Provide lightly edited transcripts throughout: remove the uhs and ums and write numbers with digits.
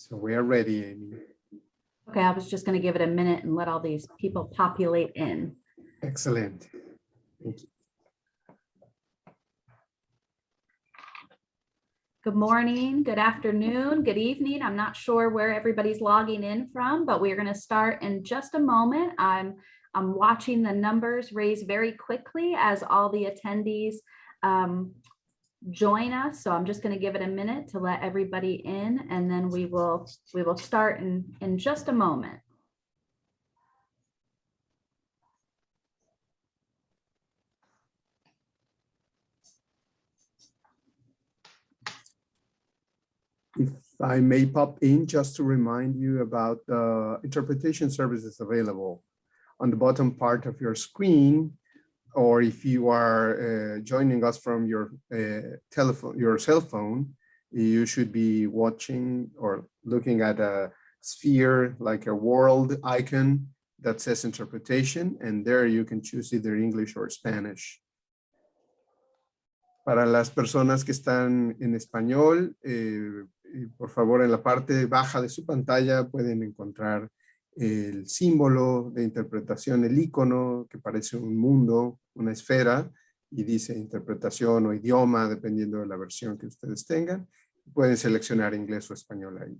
So we are ready, Amy. Okay, I was just going to give it a minute and let all these people populate in. Excellent. Thank you. Good morning, good afternoon, good evening. I'm not sure where everybody's logging in from, but we're going to start in just a moment. I'm watching the numbers raise very quickly as all the attendees join us. So I'm just going to give it a minute to let everybody in, and then we will start in just a moment. If I may pop in just to remind you about the interpretation services available on the bottom part of your screen, or if you are joining us from your cell phone, you should be watching or looking at a sphere like a world icon that says interpretation, and there you can choose either English or Spanish. Para las personas que están en español, por favor, en la parte baja de su pantalla pueden encontrar el símbolo de interpretación, el icono que parece un mundo, una esfera, y dice interpretación o idioma, dependiendo de la versión que ustedes tengan. Pueden seleccionar inglés o español ahí.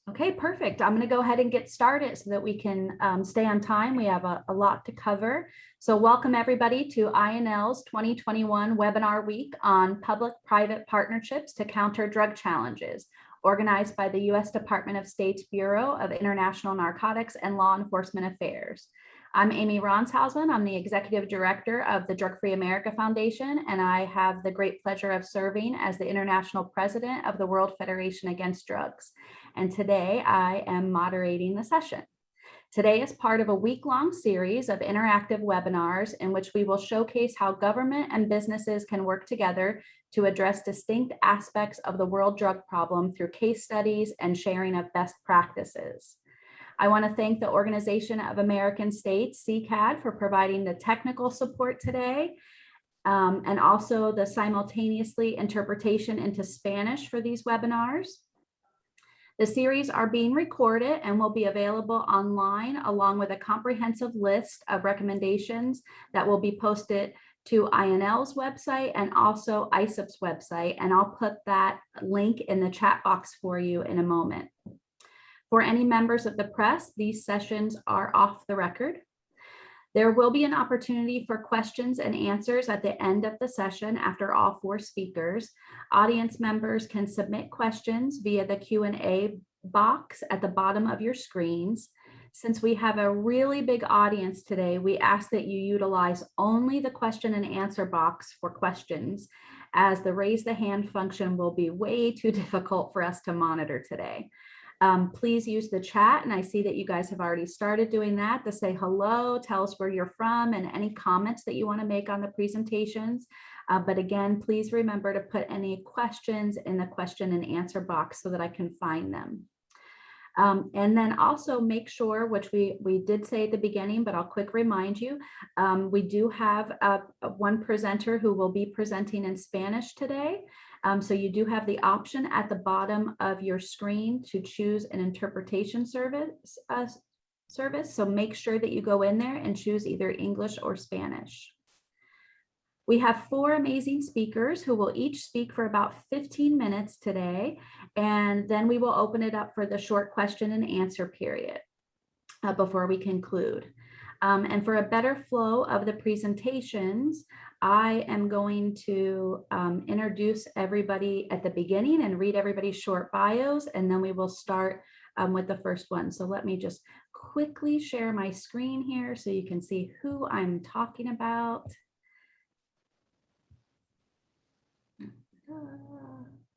Okay, perfect. I'm going to go ahead and get started so that we can stay on time. We have a lot to cover. So welcome everybody to INL's 2021 webinar week on public-private partnerships to counter drug challenges, organized by the U.S. Department of State's Bureau of International Narcotics and Law Enforcement Affairs. I'm Amy Ronshausen. I'm the Executive Director of the Drug Free America Foundation, and I have the great pleasure of serving as the International President of the World Federation Against Drugs. And today I am moderating the session. Today is part of a week-long series of interactive webinars in which we will showcase how government and businesses can work together to address distinct aspects of the world drug problem through case studies and sharing of best practices. I want to thank the Organization of American States, CCAD, for providing the technical support today, and also the simultaneously interpretation into Spanish for these webinars. The series are being recorded and will be available online along with a comprehensive list of recommendations that will be posted to INL's website and also ISIP's website, and I'll put that link in the chat box for you in a moment. For any members of the press, these sessions are off the record. There will be an opportunity for questions and answers at the end of the session after all four speakers. Audience members can submit questions via the Q&A box at the bottom of your screens. Since we have a really big audience today, we ask that you utilize only the question and answer box for questions, as the raise the hand function will be way too difficult for us to monitor today. Please use the chat, and I see that you guys have already started doing that, to say hello, tell us where you're from, and any comments that you want to make on the presentations. But again, please remember to put any questions in the question and answer box so that I can find them. And then also make sure, which we did say at the beginning, but I'll quick remind you, we do have one presenter who will be presenting in Spanish today. So you do have the option at the bottom of your screen to choose an interpretation service. So make sure that you go in there and choose either English or Spanish. We have four amazing speakers who will each speak for about 15 minutes today, and then we will open it up for the short question and answer period before we conclude. And for a better flow of the presentations, I am going to introduce everybody at the beginning and read everybody's short bios, and then we will start with the first one. So let me just quickly share my screen here so you can see who I'm talking about.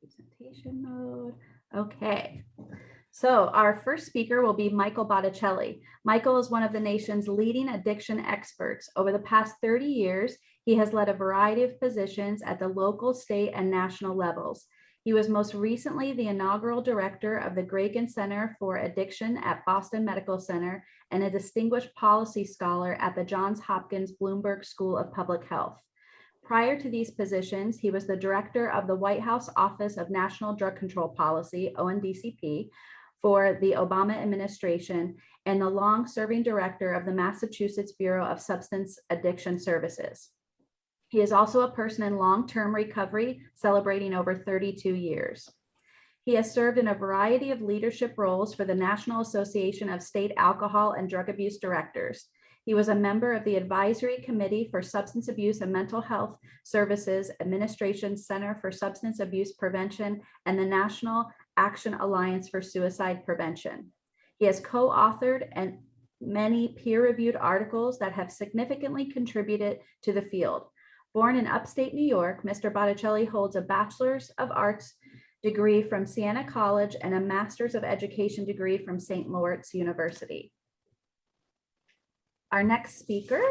Presentation mode. Okay. So our first speaker will be Michael Botticelli. Michael is one of the nation's leading addiction experts. Over the past 30 years, he has led a variety of positions at the local, state, and national levels. He was most recently the inaugural director of the Gragan Center for Addiction at Boston Medical Center and a distinguished policy scholar at the Johns Hopkins Bloomberg School of Public Health. Prior to these positions, he was the director of the White House Office of National Drug Control Policy, ONDCP, for the Obama administration, and the long-serving director of the Massachusetts Bureau of Substance Addiction Services. He is also a person in long-term recovery, celebrating over 32 years. He has served in a variety of leadership roles for the National Association of State Alcohol and Drug Abuse Directors. He was a member of the Advisory Committee for Substance Abuse and Mental Health Services Administration's Center for Substance Abuse Prevention and the National Action Alliance for Suicide Prevention. He has co-authored and many peer-reviewed articles that have significantly contributed to the field. Born in upstate New York, Mr. Botticelli holds a Bachelor's of Arts degree from Siena College and a Master's of Education degree from St. Lawrence University. Our next speaker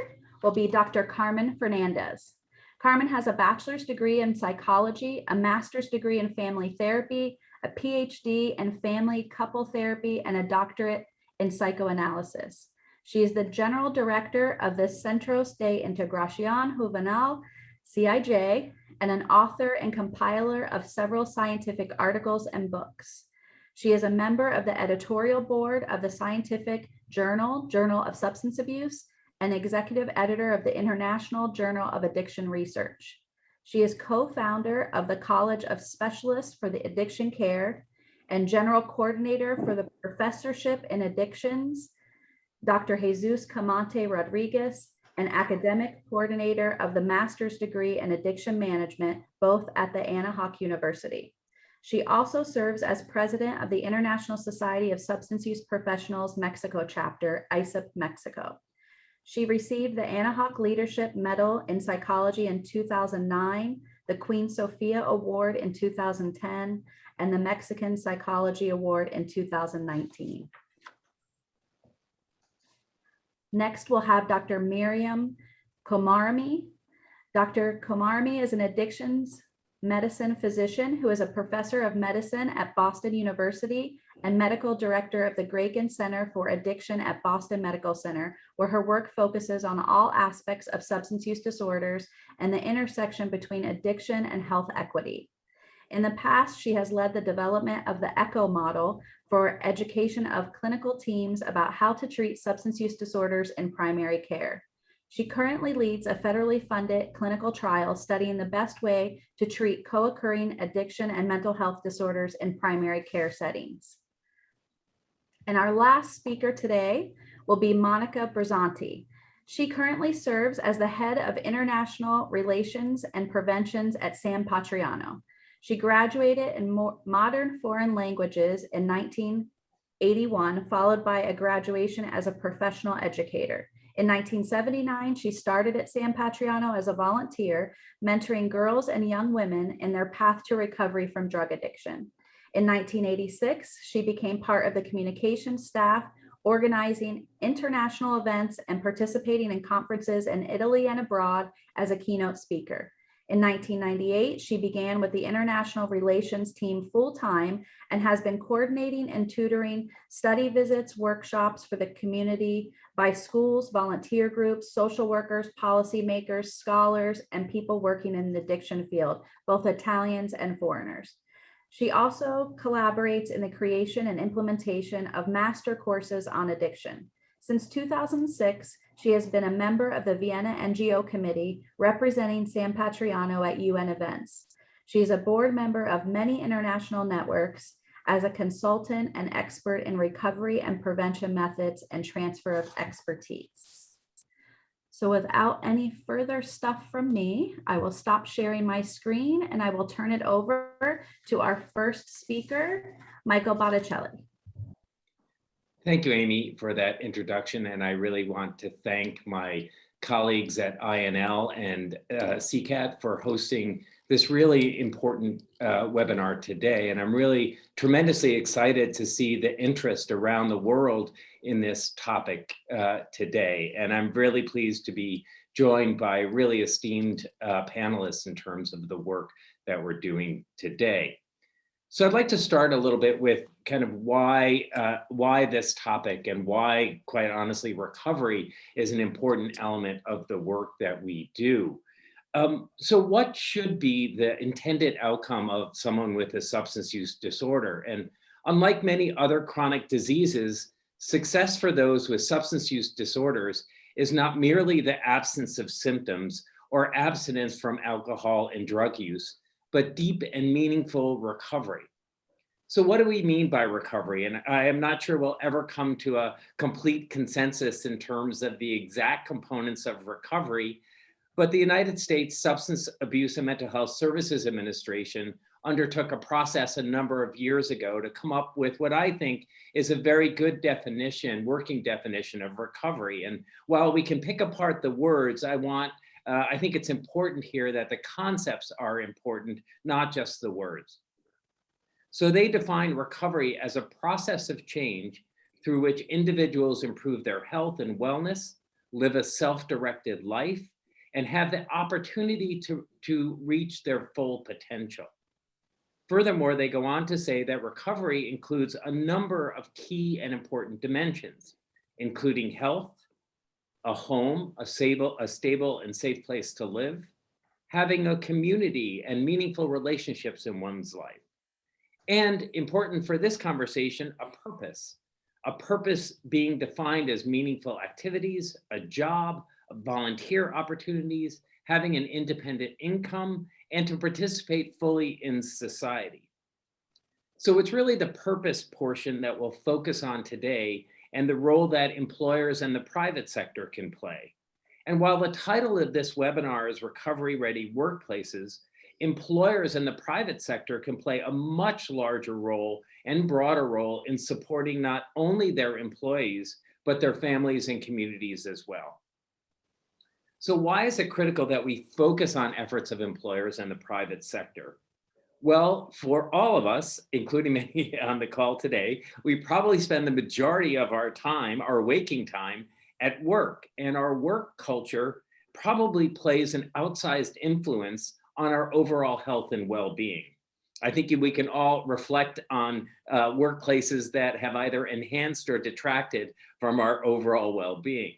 will be Dr. Carmen Fernandez. Carmen has a bachelor's degree in psychology, a master's degree in family therapy, a PhD in family couple therapy, and a doctorate in psychoanalysis. She is the general director of the Centros de Integración Juvenil, CIJ, and an author and compiler of several scientific articles and books. She is a member of the editorial board of the scientific Journal of Substance Abuse, and executive editor of the International Journal of Addiction Research. She is co-founder of the College of Specialists for the Addiction Care and general coordinator for the Professorship in Addictions, Dr. Jesus Camonte Rodriguez, and academic coordinator of the Master's degree in Addiction Management, both at the Anahuac University. She also serves as president of the International Society of Substance Use Professionals Mexico Chapter, ISAP Mexico. She received the Anahuac Leadership Medal in Psychology in 2009, the Queen Sofia Award in 2010, and the Mexican Psychology Award in 2019. Next, we'll have Dr. Miriam Komarami. Dr. Komarami is an addictions medicine physician who is a professor of medicine at Boston University and medical director of the Gragan Center for Addiction at Boston Medical Center, where her work focuses on all aspects of substance use disorders and the intersection between addiction and health equity. In the past, she has led the development of the ECHO model for education of clinical teams about how to treat substance use disorders in primary care. She currently leads a federally funded clinical trial studying the best way to treat co-occurring addiction and mental health disorders in primary care settings. And our last speaker today will be Monica Berzanti. She currently serves as the head of international relations and preventions at San Patriano. She graduated in modern foreign languages in 1981, followed by a graduation as a professional educator. In 1979, she started at San Patriano as a volunteer, mentoring girls and young women in their path to recovery from drug addiction. In 1986, she became part of the communications staff, organizing international events and participating in conferences in Italy and abroad as a keynote speaker. In 1998, she began with the international relations team full-time and has been coordinating and tutoring study visits, workshops for the community by schools, volunteer groups, social workers, policymakers, scholars, and people working in the addiction field, both Italians and foreigners. She also collaborates in the creation and implementation of master courses on addiction. Since 2006, she has been a member of the Vienna NGO committee representing San Patriano at UN events. She is a board member of many international networks as a consultant and expert in recovery and prevention methods and transfer of expertise. So without any further stuff from me, I will stop sharing my screen and I will turn it over to our first speaker, Michael Botticelli. Thank you, Amy, for that introduction. And I really want to thank my colleagues at INL and CCAT for hosting this really important webinar today. And I'm really tremendously excited to see the interest around the world in this topic today. And I'm really pleased to be joined by really esteemed panelists in terms of the work that we're doing today. So I'd like to start a little bit with kind of why this topic and why, quite honestly, recovery is an important element of the work that we do. So what should be the intended outcome of someone with a substance use disorder? And unlike many other chronic diseases, success for those with substance use disorders is not merely the absence of symptoms or abstinence from alcohol and drug use, but deep and meaningful recovery. So what do we mean by recovery? And I am not sure we'll ever come to a complete consensus in terms of the exact components of recovery, but the United States Substance Abuse and Mental Health Services Administration undertook a process a number of years ago to come up with what I think is a very good definition, working definition of recovery. And while we can pick apart the words, I think it's important here that the concepts are important, not just the words. So they define recovery as a process of change through which individuals improve their health and wellness, live a self-directed life, and have the opportunity to reach their full potential. Furthermore, they go on to say that recovery includes a number of key and important dimensions, including health, a home, a stable and safe place to live, having a community and meaningful relationships in one's life. And important for this conversation, a purpose being defined as meaningful activities, a job, volunteer opportunities, having an independent income, and to participate fully in society. So it's really the purpose portion that we'll focus on today and the role that employers and the private sector can play. And while the title of this webinar is Recovery Ready Workplaces, employers and the private sector can play a much larger role and broader role in supporting not only their employees, but their families and communities as well. So why is it critical that we focus on efforts of employers and the private sector? Well, for all of us, including many on the call today, we probably spend the majority of our time, our waking time, at work, and our work culture probably plays an outsized influence on our overall health and well-being. I think we can all reflect on workplaces that have either enhanced or detracted from our overall well-being.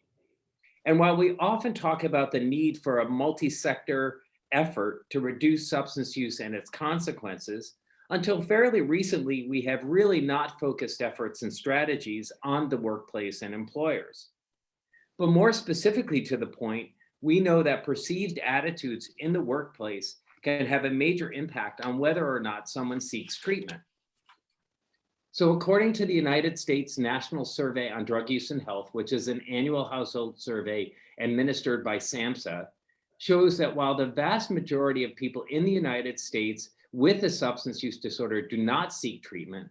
And while we often talk about the need for a multi-sector effort to reduce substance use and its consequences, until fairly recently, we have really not focused efforts and strategies on the workplace and employers. But more specifically to the point, we know that perceived attitudes in the workplace can have a major impact on whether or not someone seeks treatment. So according to the United States National Survey on Drug Use and Health, which is an annual household survey administered by SAMHSA, shows that while the vast majority of people in the United States with a substance use disorder do not seek treatment,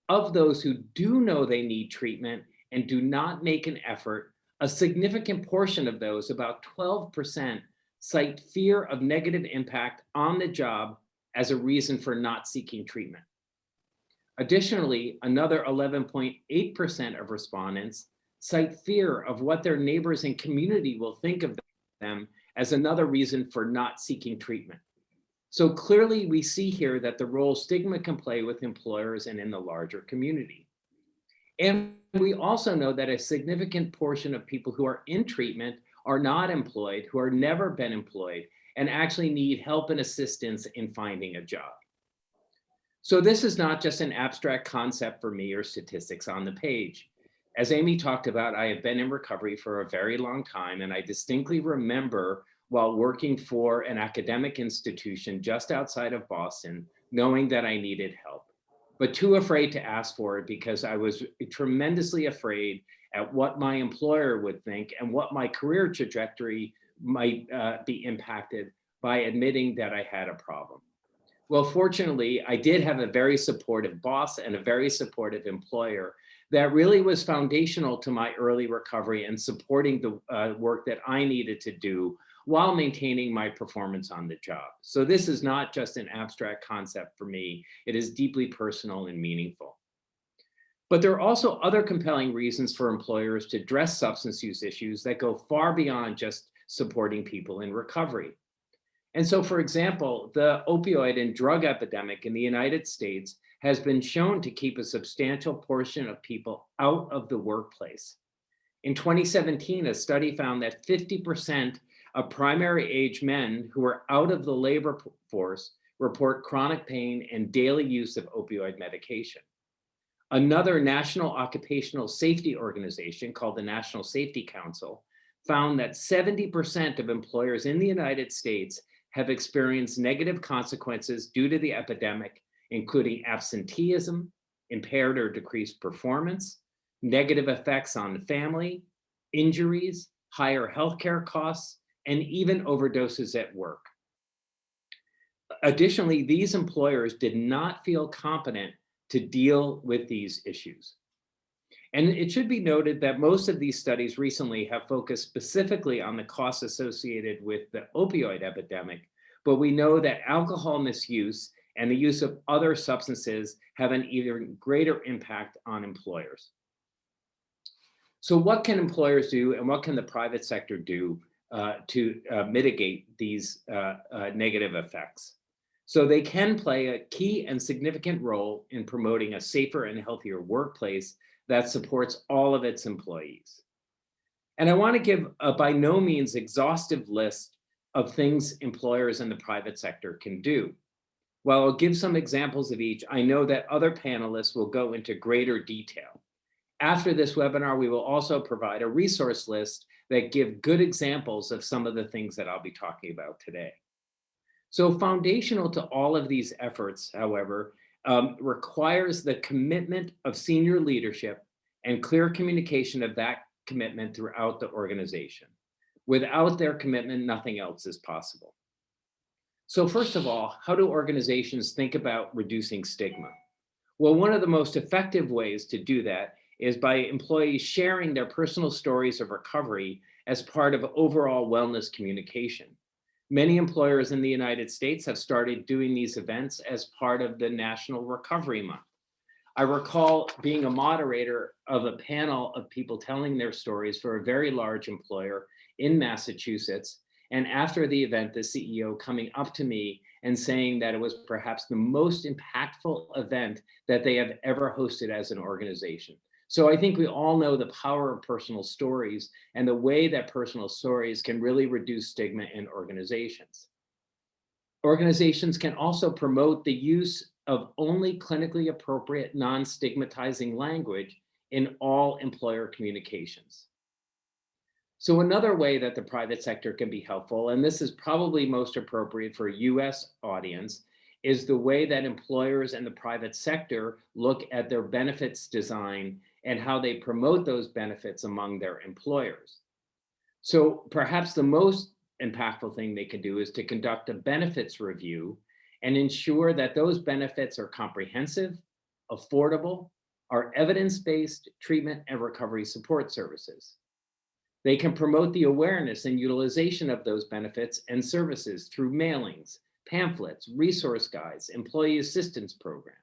of those who do know they need treatment and do not make an effort, a significant portion of those, about 12%, cite fear of negative impact on the job as a reason for not seeking treatment. Additionally, another 11.8% of respondents cite fear of what their neighbors and community will think of them as another reason for not seeking treatment. So clearly we see here that the role stigma can play with employers and in the larger community. And we also know that a significant portion of people who are in treatment are not employed, who are never been employed, and actually need help and assistance in finding a job. So this is not just an abstract concept for me or statistics on the page. As Amy talked about, I have been in recovery for a very long time, and I distinctly remember while working for an academic institution just outside of Boston, knowing that I needed help, but too afraid to ask for it because I was tremendously afraid at what my employer would think and what my career trajectory might be impacted by admitting that I had a problem. Well, fortunately, I did have a very supportive boss and a very supportive employer that really was foundational to my early recovery and supporting the work that I needed to do while maintaining my performance on the job. So this is not just an abstract concept for me. It is deeply personal and meaningful. But there are also other compelling reasons for employers to address substance use issues that go far beyond just supporting people in recovery. And so, for example, the opioid and drug epidemic in the United States has been shown to keep a substantial portion of people out of the workplace. In 2017, a study found that 50% of primary age men who are out of the labor force report chronic pain and daily use of opioid medication. Another national occupational safety organization called the National Safety Council found that 70% of employers in the United States have experienced negative consequences due to the epidemic, including absenteeism, impaired or decreased performance, negative effects on the family, injuries, higher healthcare costs, and even overdoses at work. Additionally, these employers did not feel competent to deal with these issues. And it should be noted that most of these studies recently have focused specifically on the costs associated with the opioid epidemic, but we know that alcohol misuse and the use of other substances have an even greater impact on employers. So what can employers do and what can the private sector do to mitigate these negative effects? So they can play a key and significant role in promoting a safer and healthier workplace that supports all of its employees. And I want to give a by no means exhaustive list of things employers in the private sector can do. While I'll give some examples of each, I know that other panelists will go into greater detail. After this webinar, we will also provide a resource list that give good examples of some of the things that I'll be talking about today. So foundational to all of these efforts, however, requires the commitment of senior leadership and clear communication of that commitment throughout the organization. Without their commitment, nothing else is possible. So first of all, how do organizations think about reducing stigma? Well, one of the most effective ways to do that is by employees sharing their personal stories of recovery as part of overall wellness communication. Many employers in the United States have started doing these events as part of the National Recovery Month. I recall being a moderator of a panel of people telling their stories for a very large employer in Massachusetts. And after the event, the CEO coming up to me and saying that it was perhaps the most impactful event that they have ever hosted as an organization. So I think we all know the power of personal stories and the way that personal stories can really reduce stigma in organizations. Organizations can also promote the use of only clinically appropriate, non-stigmatizing language in all employer communications. So another way that the private sector can be helpful, and this is probably most appropriate for a US audience, is the way that employers and the private sector look at their benefits design and how they promote those benefits among their employers. So perhaps the most impactful thing they can do is to conduct a benefits review and ensure that those benefits are comprehensive, affordable, are evidence-based treatment and recovery support services. They can promote the awareness and utilization of those benefits and services through mailings, pamphlets, resource guides, employee assistance programs.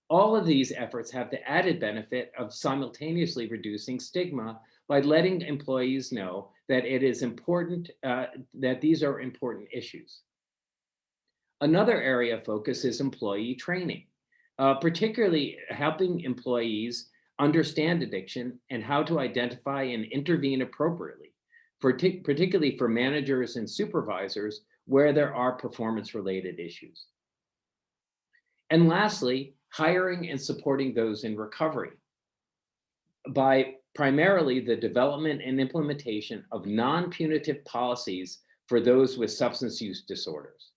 All of these efforts have the added benefit of simultaneously reducing stigma by letting employees know that it is important, that these are important issues. Another area of focus is employee training, particularly helping employees understand addiction and how to identify and intervene appropriately, particularly for managers and supervisors where there are performance-related issues. And lastly, hiring and supporting those in recovery by primarily the development and implementation of non-punitive policies for those with substance use disorders,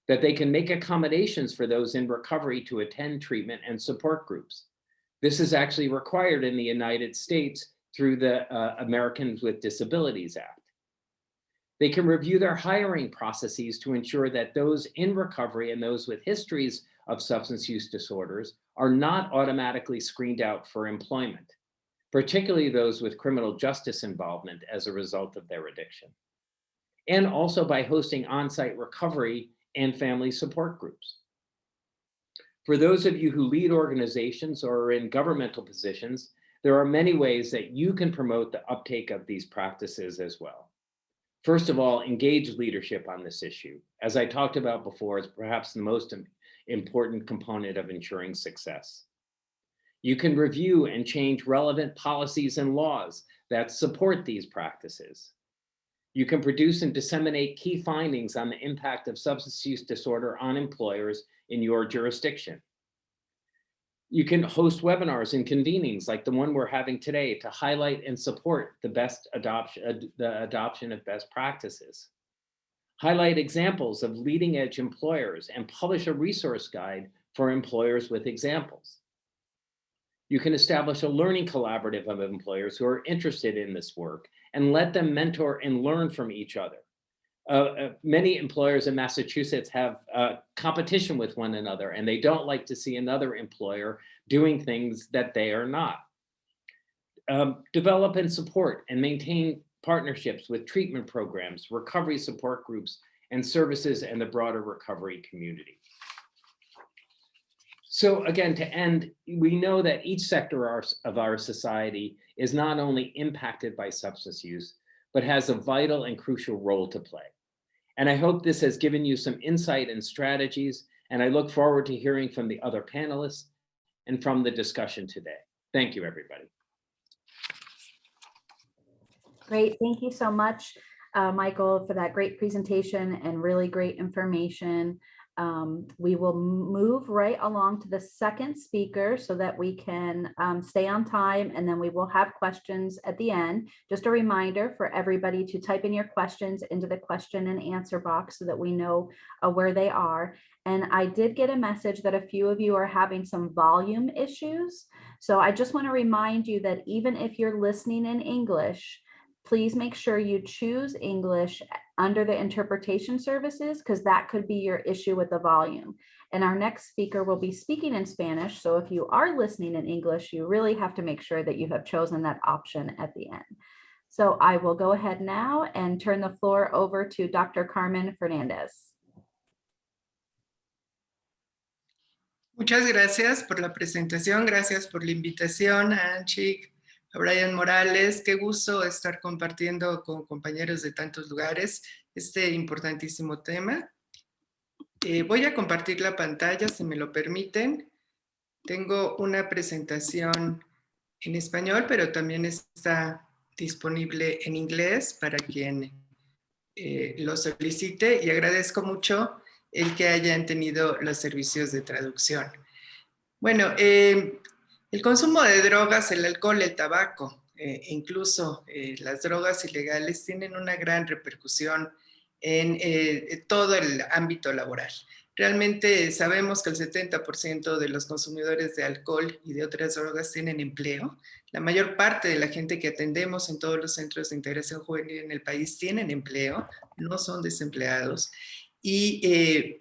that they can make accommodations for those in recovery to attend treatment and support groups. This is actually required in the United States through the Americans with Disabilities Act. They can review their hiring processes to ensure that those in recovery and those with histories of substance use disorders are not automatically screened out for employment, particularly those with criminal justice involvement as a result of their addiction. And also by hosting on-site recovery and family support groups. For those of you who lead organizations or are in governmental positions, there are many ways that you can promote the uptake of these practices as well. First of all, engage leadership on this issue. As I talked about before, it's perhaps the most important component of ensuring success. You can review and change relevant policies and laws that support these practices. You can produce and disseminate key findings on the impact of substance use disorder on employers in your jurisdiction. You can host webinars and convenings like the one we're having today to highlight and support the adoption of best practices. Highlight examples of leading edge employers and publish a resource guide for employers with examples. You can establish a learning collaborative of employers who are interested in this work and let them mentor and learn from each other. Many employers in Massachusetts have competition with one another, and they don't like to see another employer doing things that they are not. Develop and support and maintain partnerships with treatment programs, recovery support groups, and services and the broader recovery community. So again, to end, we know that each sector of our society is not only impacted by substance use, but has a vital and crucial role to play. And I hope this has given you some insight and strategies, and I look forward to hearing from the other panelists and from the discussion today. Thank you, everybody. Great, thank you so much, Michael, for that great presentation and really great information. We will move right along to the second speaker so that we can stay on time, and then we will have questions at the end. Just a reminder for everybody to type in your questions into the question and answer box so that we know where they are. And I did get a message that a few of you are having some volume issues. So I just want to remind you that even if you're listening in English, please make sure you choose English under the interpretation services, because that could be your issue with the volume. And our next speaker will be speaking in Spanish. So if you are listening in English, you really have to make sure that you have chosen that option at the end. So I will go ahead now and turn the floor over to Dr. Carmen Fernandez. Muchas gracias por la presentación, gracias por la invitación, Anchi, a Brian Morales. Qué gusto estar compartiendo con compañeros de tantos lugares este importantísimo tema. Voy a compartir la pantalla, si me lo permiten. Tengo una presentación en español, pero también está disponible en inglés para quien lo solicite, y agradezco mucho el que hayan tenido los servicios de traducción. Bueno, el consumo de drogas, el alcohol, el tabaco, incluso las drogas ilegales tienen una gran repercusión en todo el ámbito laboral. Realmente sabemos que el 70% de los consumidores de alcohol y de otras drogas tienen empleo. La mayor parte de la gente que atendemos en todos los centros de integración juvenil en el país tienen empleo, no son desempleados. Y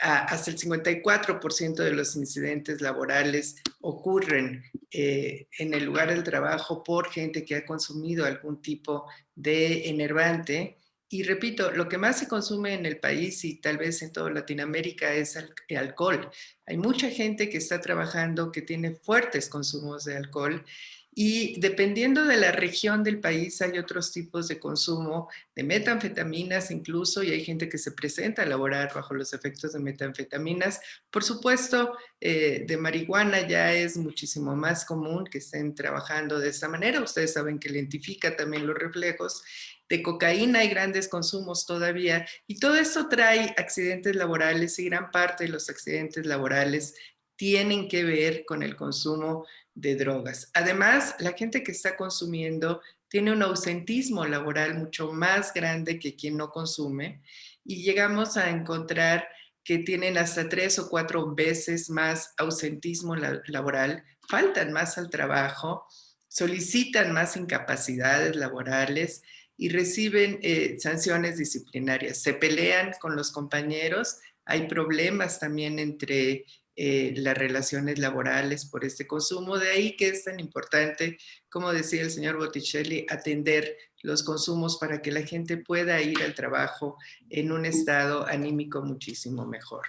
hasta el 54% de los incidentes laborales ocurren en el lugar del trabajo por gente que ha consumido algún tipo de enervante. Y repito, lo que más se consume en el país y tal vez en toda Latinoamérica es alcohol. Hay mucha gente que está trabajando que tiene fuertes consumos de alcohol, y dependiendo de la región del país hay otros tipos de consumo de metanfetaminas incluso, y hay gente que se presenta a laborar bajo los efectos de metanfetaminas. Por supuesto, de marihuana ya es muchísimo más común que estén trabajando de esta manera. Ustedes saben que identifica también los reflejos. De cocaína hay grandes consumos todavía, y todo esto trae accidentes laborales, y gran parte de los accidentes laborales tienen que ver con el consumo de drogas. Además, la gente que está consumiendo tiene un ausentismo laboral mucho más grande que quien no consume, y llegamos a encontrar que tienen hasta 3 o 4 veces más ausentismo laboral, faltan más al trabajo, solicitan más incapacidades laborales y reciben sanciones disciplinarias. Se pelean con los compañeros, hay problemas también entre las relaciones laborales por este consumo. De ahí que es tan importante, como decía el señor Botticelli, atender los consumos para que la gente pueda ir al trabajo en un estado anímico muchísimo mejor.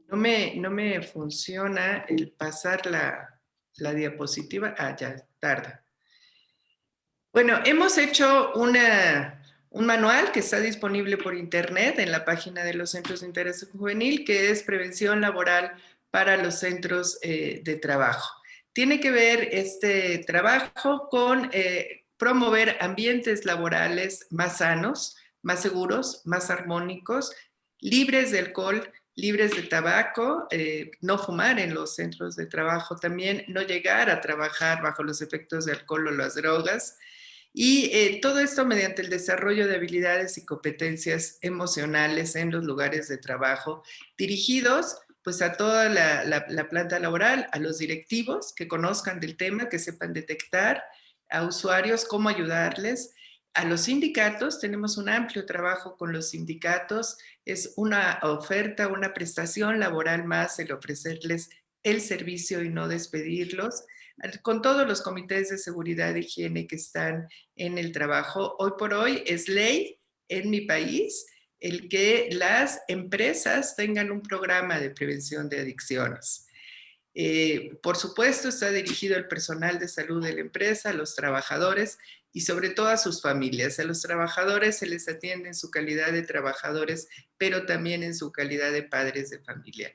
No me funciona el pasar la diapositiva. Ya, tarda. Bueno, hemos hecho un manual que está disponible por internet en la página de los centros de interés juvenil, que es Prevención Laboral para los Centros de Trabajo. Tiene que ver este trabajo con promover ambientes laborales más sanos, más seguros, más armónicos, libres de alcohol, libres de tabaco, no fumar en los centros de trabajo también, no llegar a trabajar bajo los efectos de alcohol o las drogas. Y todo esto mediante el desarrollo de habilidades y competencias emocionales en los lugares de trabajo, dirigidos pues a toda la planta laboral, a los directivos que conozcan del tema, que sepan detectar, a usuarios cómo ayudarles, a los sindicatos. Tenemos un amplio trabajo con los sindicatos, es una oferta, una prestación laboral más el ofrecerles el servicio y no despedirlos, con todos los comités de seguridad e higiene que están en el trabajo. Hoy por hoy es ley en mi país el que las empresas tengan un programa de prevención de adicciones. Por supuesto, está dirigido al personal de salud de la empresa, a los trabajadores y sobre todo a sus familias. A los trabajadores se les atiende en su calidad de trabajadores, pero también en su calidad de padres de familia.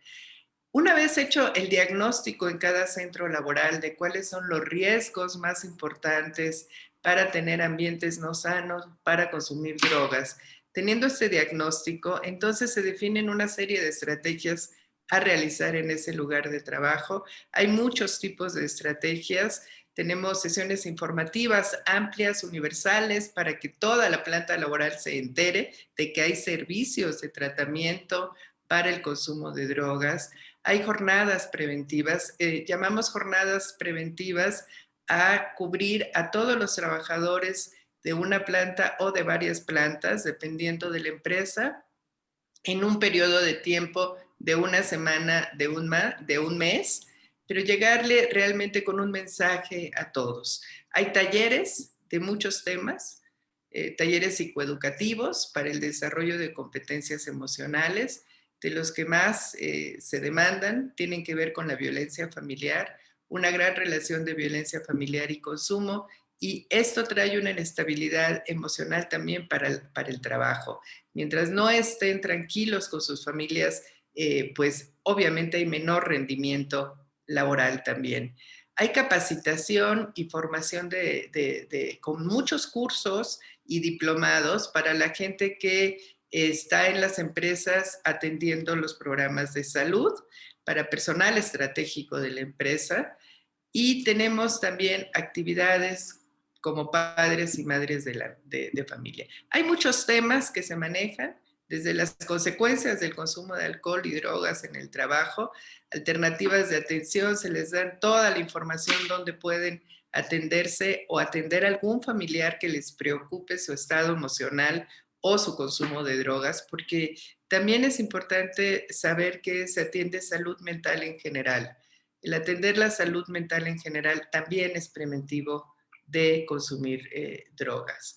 Una vez hecho el diagnóstico en cada centro laboral de cuáles son los riesgos más importantes para tener ambientes no sanos, para consumir drogas, teniendo este diagnóstico, entonces se definen una serie de estrategias a realizar en ese lugar de trabajo. Hay muchos tipos de estrategias. Tenemos sesiones informativas amplias, universales, para que toda la planta laboral se entere de que hay servicios de tratamiento para el consumo de drogas. Hay jornadas preventivas, llamamos jornadas preventivas a cubrir a todos los trabajadores de una planta o de varias plantas, dependiendo de la empresa, en un periodo de tiempo de una semana, de un mes, pero llegarle realmente con un mensaje a todos. Hay talleres de muchos temas, talleres psicoeducativos para el desarrollo de competencias emocionales, de los que más se demandan, tienen que ver con la violencia familiar, una gran relación de violencia familiar y consumo, y esto trae una inestabilidad emocional también para el trabajo. Mientras no estén tranquilos con sus familias, pues obviamente hay menor rendimiento laboral también. Hay capacitación y formación con muchos cursos y diplomados para la gente que está en las empresas atendiendo los programas de salud, para personal estratégico de la empresa, y tenemos también actividades como padres y madres de familia. Hay muchos temas que se manejan, desde las consecuencias del consumo de alcohol y drogas en el trabajo, alternativas de atención, se les da toda la información donde pueden atenderse o atender a algún familiar que les preocupe su estado emocional o su consumo de drogas, porque también es importante saber que se atiende salud mental en general. El atender la salud mental en general también es preventivo de consumir drogas.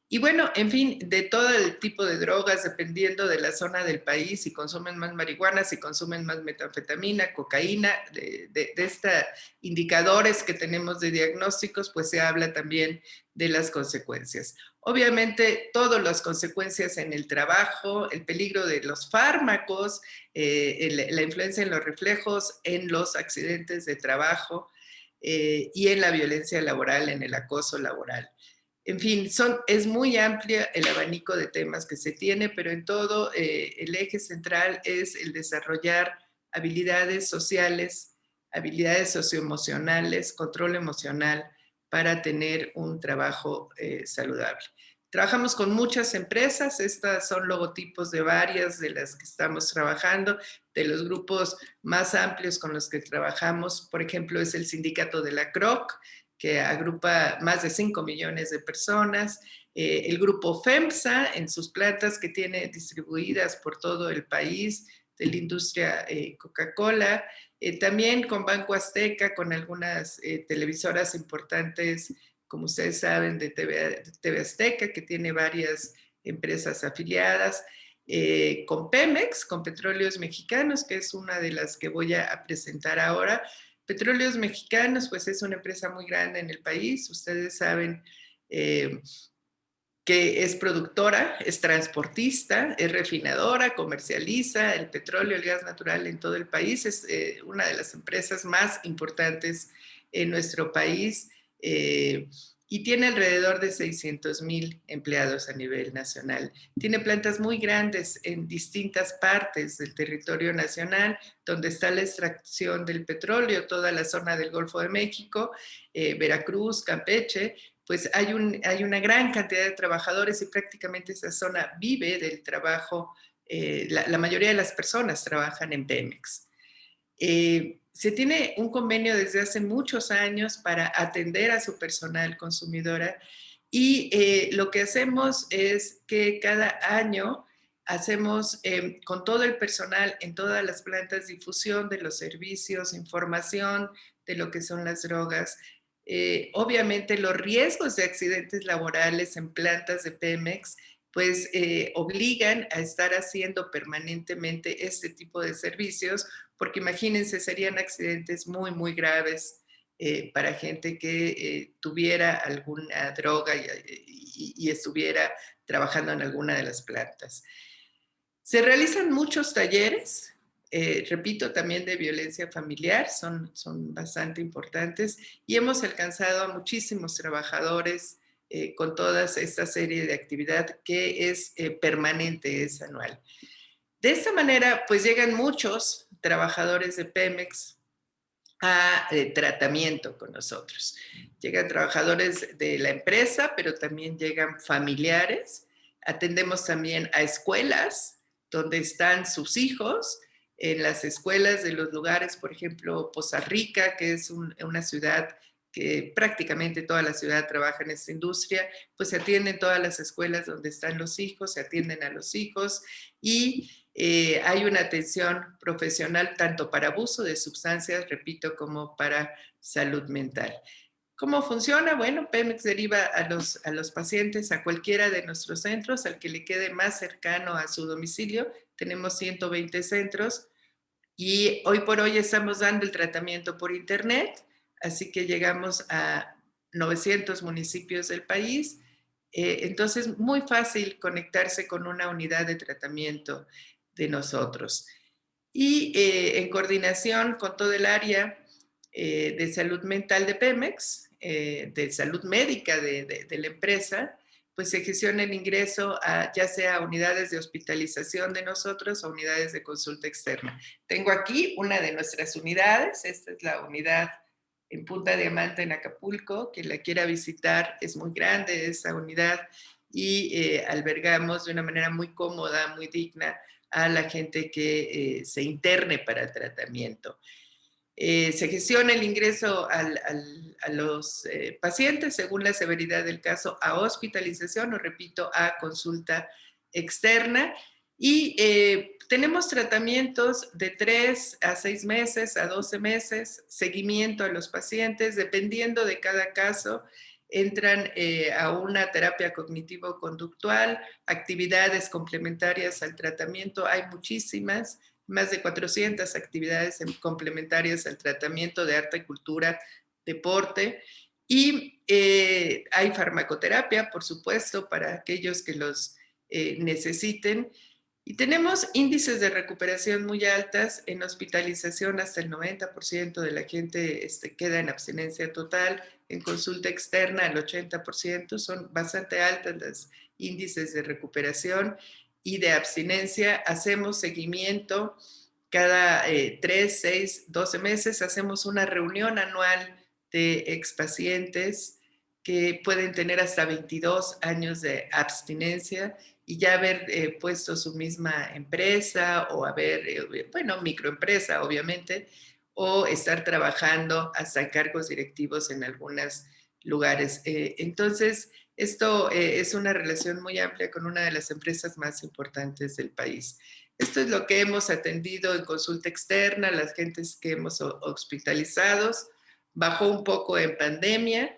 Y bueno, en fin, de todo el tipo de drogas, dependiendo de la zona del país, si consumen más marihuana, si consumen más metanfetamina, cocaína, de estos indicadores que tenemos de diagnósticos, pues se habla también de las consecuencias. Obviamente, todas las consecuencias en el trabajo, el peligro de los fármacos, la influencia en los reflejos, en los accidentes de trabajo y en la violencia laboral, en el acoso laboral. En fin, es muy amplia el abanico de temas que se tiene, pero en todo el eje central es el desarrollar habilidades sociales, habilidades socioemocionales, control emocional para tener un trabajo saludable. Trabajamos con muchas empresas, estas son logotipos de varias de las que estamos trabajando, de los grupos más amplios con los que trabajamos, por ejemplo, es el sindicato de la CROC, que agrupa más de 5 millones de personas, el grupo FEMSA en sus plantas que tiene distribuidas por todo el país, de la industria Coca-Cola, también con Banco Azteca, con algunas televisoras importantes, como ustedes saben, de TV Azteca, que tiene varias empresas afiliadas, con Pemex, con Petróleos Mexicanos, que es una de las que voy a presentar ahora. Petróleos Mexicanos, pues es una empresa muy grande en el país. Ustedes saben que es productora, es transportista, es refinadora, comercializa el petróleo, el gas natural en todo el país. Es una de las empresas más importantes en nuestro país y tiene alrededor de 600,000 empleados a nivel nacional. Tiene plantas muy grandes en distintas partes del territorio nacional, donde está la extracción del petróleo, toda la zona del Golfo de México, Veracruz, Campeche. Pues hay una gran cantidad de trabajadores y prácticamente esa zona vive del trabajo. La mayoría de las personas trabajan en Pemex. Se tiene un convenio desde hace muchos años para atender a su personal consumidora y lo que hacemos es que cada año hacemos con todo el personal en todas las plantas difusión de los servicios, información de lo que son las drogas. Obviamente los riesgos de accidentes laborales en plantas de Pemex pues obligan a estar haciendo permanentemente este tipo de servicios, porque imagínense, serían accidentes muy, muy graves para gente que tuviera alguna droga y estuviera trabajando en alguna de las plantas. Se realizan muchos talleres, repito, también de violencia familiar, son bastante importantes y hemos alcanzado a muchísimos trabajadores con toda esta serie de actividad que es permanente, es anual. De esta manera, pues llegan muchos trabajadores de Pemex a tratamiento con nosotros. Llegan trabajadores de la empresa, pero también llegan familiares. Atendemos también a escuelas donde están sus hijos. En las escuelas de los lugares, por ejemplo, Poza Rica, que es una ciudad que prácticamente toda la ciudad trabaja en esta industria, pues se atienden todas las escuelas donde están los hijos, se atienden a los hijos y hay una atención profesional tanto para abuso de sustancias, repito, como para salud mental. ¿Cómo funciona? Bueno, Pemex deriva a los pacientes a cualquiera de nuestros centros, al que le quede más cercano a su domicilio. Tenemos 120 centros y hoy por hoy estamos dando el tratamiento por internet, así que llegamos a 900 municipios del país. Entonces, muy fácil conectarse con una unidad de tratamiento de nosotros. Y en coordinación con todo el área de salud mental de Pemex, de salud médica de la empresa, pues se gestiona el ingreso a ya sea unidades de hospitalización de nosotros o unidades de consulta externa. Tengo aquí una de nuestras unidades, esta es la unidad en Punta Diamante en Acapulco, quien la quiera visitar, es muy grande esa unidad y albergamos de una manera muy cómoda, muy digna a la gente que se interne para tratamiento. Se gestiona el ingreso a los pacientes según la severidad del caso a hospitalización o, repito, a consulta externa. Y tenemos tratamientos de 3 a 6 meses, a 12 meses, seguimiento a los pacientes, dependiendo de cada caso. Entran a una terapia cognitivo-conductual, actividades complementarias al tratamiento, hay muchísimas, más de 400 actividades complementarias al tratamiento de arte, cultura, deporte. Y hay farmacoterapia, por supuesto, para aquellos que los necesiten. Y tenemos índices de recuperación muy altas, en hospitalización hasta el 90% de la gente queda en abstinencia total, en consulta externa el 80%, son bastante altas los índices de recuperación y de abstinencia. Hacemos seguimiento cada 3, 6, 12 meses, hacemos una reunión anual de expacientes que pueden tener hasta 22 años de abstinencia y ya haber puesto su misma empresa o haber, bueno, microempresa obviamente, o estar trabajando hasta cargos directivos en algunos lugares. Entonces, esto es una relación muy amplia con una de las empresas más importantes del país. Esto es lo que hemos atendido en consulta externa, las gentes que hemos hospitalizados. Bajó un poco en pandemia,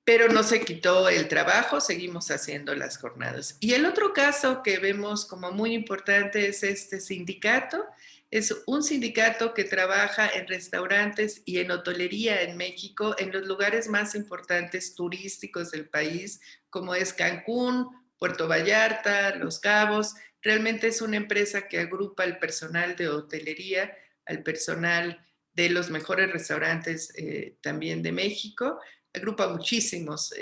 pero no se quitó el trabajo, seguimos haciendo las jornadas. Y el otro caso que vemos como muy importante es este sindicato. Es un sindicato que trabaja en restaurantes y en hotelería en México, en los lugares más importantes turísticos del país, como es Cancún, Puerto Vallarta, Los Cabos. Realmente es una empresa que agrupa al personal de hotelería, al personal de los mejores restaurantes también de México. Agrupa muchísimos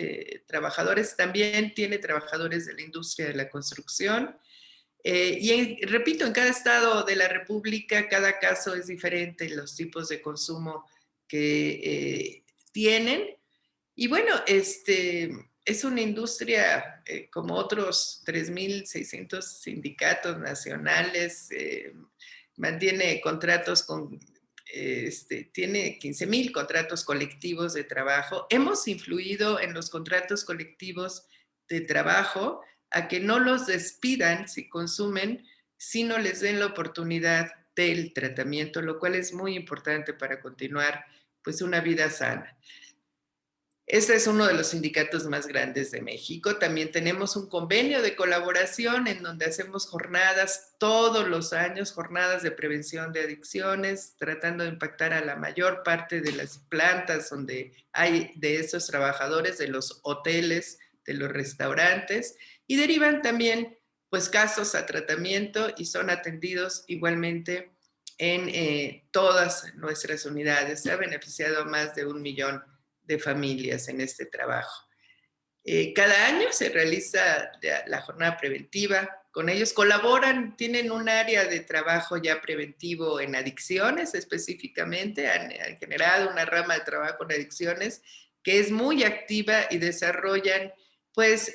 trabajadores, también tiene trabajadores de la industria de la construcción. Repito, en cada estado de la República, cada caso es diferente, los tipos de consumo que tienen. Y bueno, es una industria como otros 3.600 sindicatos nacionales, mantiene contratos con, tiene 15,000 contratos colectivos de trabajo. Hemos influido en los contratos colectivos de trabajo a que no los despidan si consumen, si no les den la oportunidad del tratamiento, lo cual es muy importante para continuar pues una vida sana. Este es uno de los sindicatos más grandes de México. También tenemos un convenio de colaboración en donde hacemos jornadas todos los años, jornadas de prevención de adicciones, tratando de impactar a la mayor parte de las plantas donde hay de esos trabajadores, de los hoteles, de los restaurantes, y derivan también pues casos a tratamiento y son atendidos igualmente en todas nuestras unidades. Se ha beneficiado a más de 1 millón de familias en este trabajo. Cada año se realiza la jornada preventiva. Con ellos colaboran, tienen un área de trabajo ya preventivo en adicciones específicamente, han generado una rama de trabajo en adicciones que es muy activa y desarrollan pues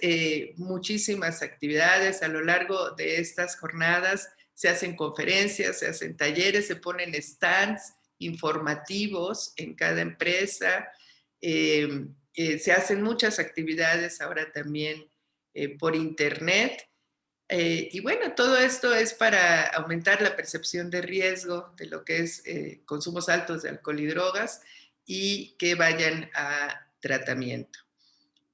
muchísimas actividades a lo largo de estas jornadas. Se hacen conferencias, se hacen talleres, se ponen stands informativos en cada empresa. Se hacen muchas actividades ahora también por internet. Y bueno, todo esto es para aumentar la percepción de riesgo de lo que es consumos altos de alcohol y drogas y que vayan a tratamiento.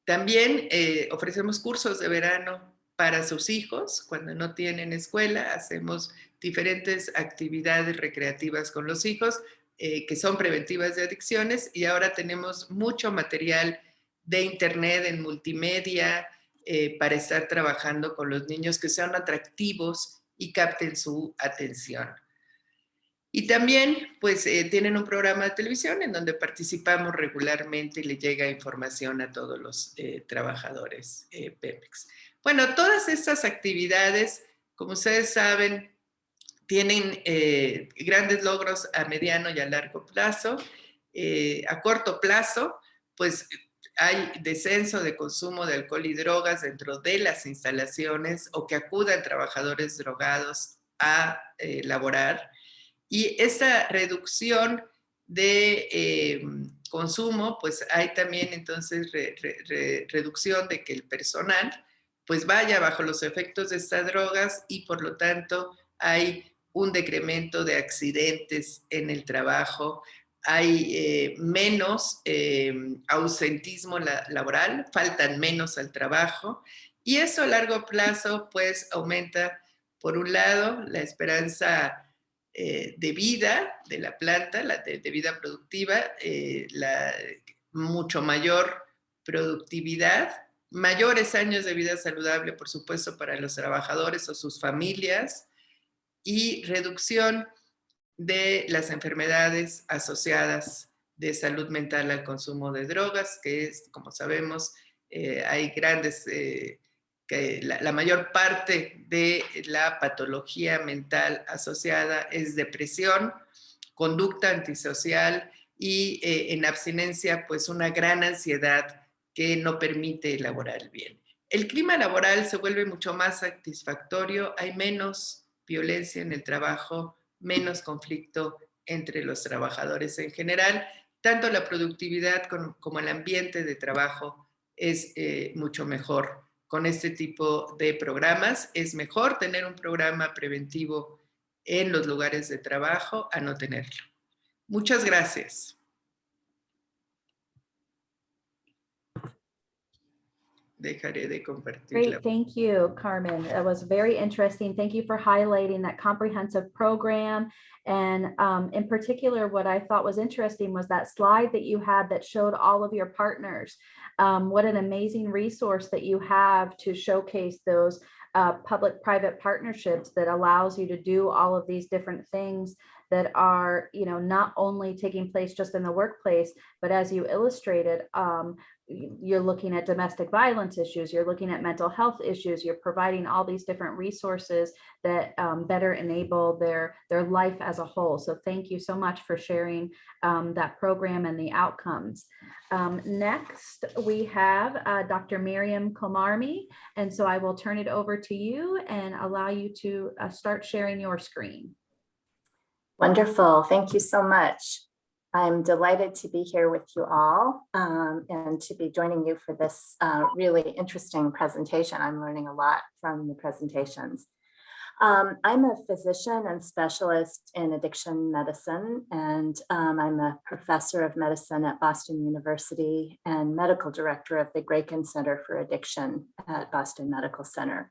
También ofrecemos cursos de verano para sus hijos. Cuando no tienen escuela, hacemos diferentes actividades recreativas con los hijos que son preventivas de adicciones, y ahora tenemos mucho material de internet en multimedia para estar trabajando con los niños que sean atractivos y capten su atención. Y también pues tienen un programa de televisión en donde participamos regularmente y le llega información a todos los trabajadores Pemex. Bueno, todas estas actividades, como ustedes saben, tienen grandes logros a mediano y a largo plazo. A corto plazo, pues hay descenso de consumo de alcohol y drogas dentro de las instalaciones, o que acudan trabajadores drogados a laborar. Y esta reducción de consumo, pues hay también entonces reducción de que el personal pues vaya bajo los efectos de estas drogas, y por lo tanto hay un decremento de accidentes en el trabajo, hay menos ausentismo laboral, faltan menos al trabajo, y eso a largo plazo pues aumenta, por un lado, la esperanza de vida de la planta, de vida productiva, la mucho mayor productividad, mayores años de vida saludable, por supuesto, para los trabajadores o sus familias, y reducción de las enfermedades asociadas de salud mental al consumo de drogas, que es, como sabemos, hay grandes, que la mayor parte de la patología mental asociada es depresión, conducta antisocial y en abstinencia, pues una gran ansiedad que no permite elaborar bien. El clima laboral se vuelve mucho más satisfactorio, hay menos violencia en el trabajo, menos conflicto entre los trabajadores en general. Tanto la productividad como el ambiente de trabajo es mucho mejor con este tipo de programas. Es mejor tener un programa preventivo en los lugares de trabajo a no tenerlo. Muchas gracias. Dejaré de compartir. Great, thank you, Carmen. That was very interesting. Thank you for highlighting that comprehensive program. And in particular, what I thought was interesting was that slide that you had that showed all of your partners. What an amazing resource that you have to showcase those public-private partnerships that allows you to do all of these different things that are, not only taking place just in the workplace, but as you illustrated, you're looking at domestic violence issues, you're looking at mental health issues, you're providing all these different resources that better enable their life as a whole. So thank you so much for sharing that program and the outcomes. Next, we have Dr. Miriam Komarami, and so I will turn it over to you and allow you to start sharing your screen. Wonderful. Thank you so much. I'm delighted to be here with you all and to be joining you for this really interesting presentation. I'm learning a lot from the presentations. I'm a physician and specialist in addiction medicine, and I'm a professor of medicine at Boston University and medical director of the Graken Center for Addiction at Boston Medical Center.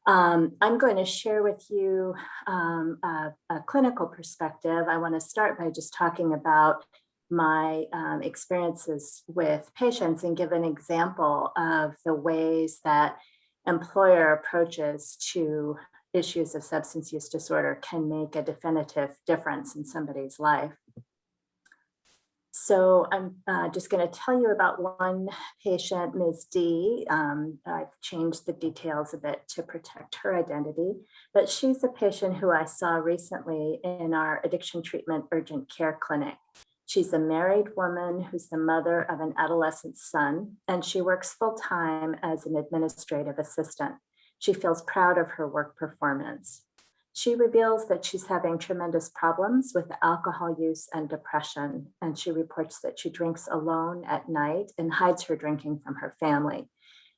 I'm going to share with you a clinical perspective. I want to start by just talking about my experiences with patients and give an example of the ways that employer approaches to issues of substance use disorder can make a definitive difference in somebody's life. So I'm just going to tell you about one patient, Ms. D. I've changed the details a bit to protect her identity, but she's a patient who I saw recently in our addiction treatment urgent care clinic. She's a married woman who's the mother of an adolescent son, and she works full-time as an administrative assistant. She feels proud of her work performance. She reveals that she's having tremendous problems with alcohol use and depression, and she reports that she drinks alone at night and hides her drinking from her family.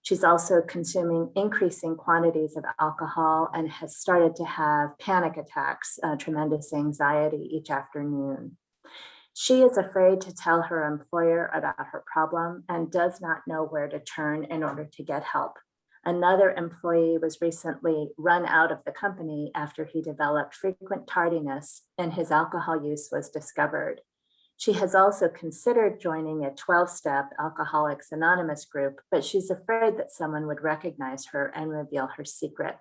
She's also consuming increasing quantities of alcohol and has started to have panic attacks, tremendous anxiety each afternoon. She is afraid to tell her employer about her problem and does not know where to turn in order to get help. Another employee was recently run out of the company after he developed frequent tardiness and his alcohol use was discovered. She has also considered joining a 12-step Alcoholics Anonymous group, but she's afraid that someone would recognize her and reveal her secret.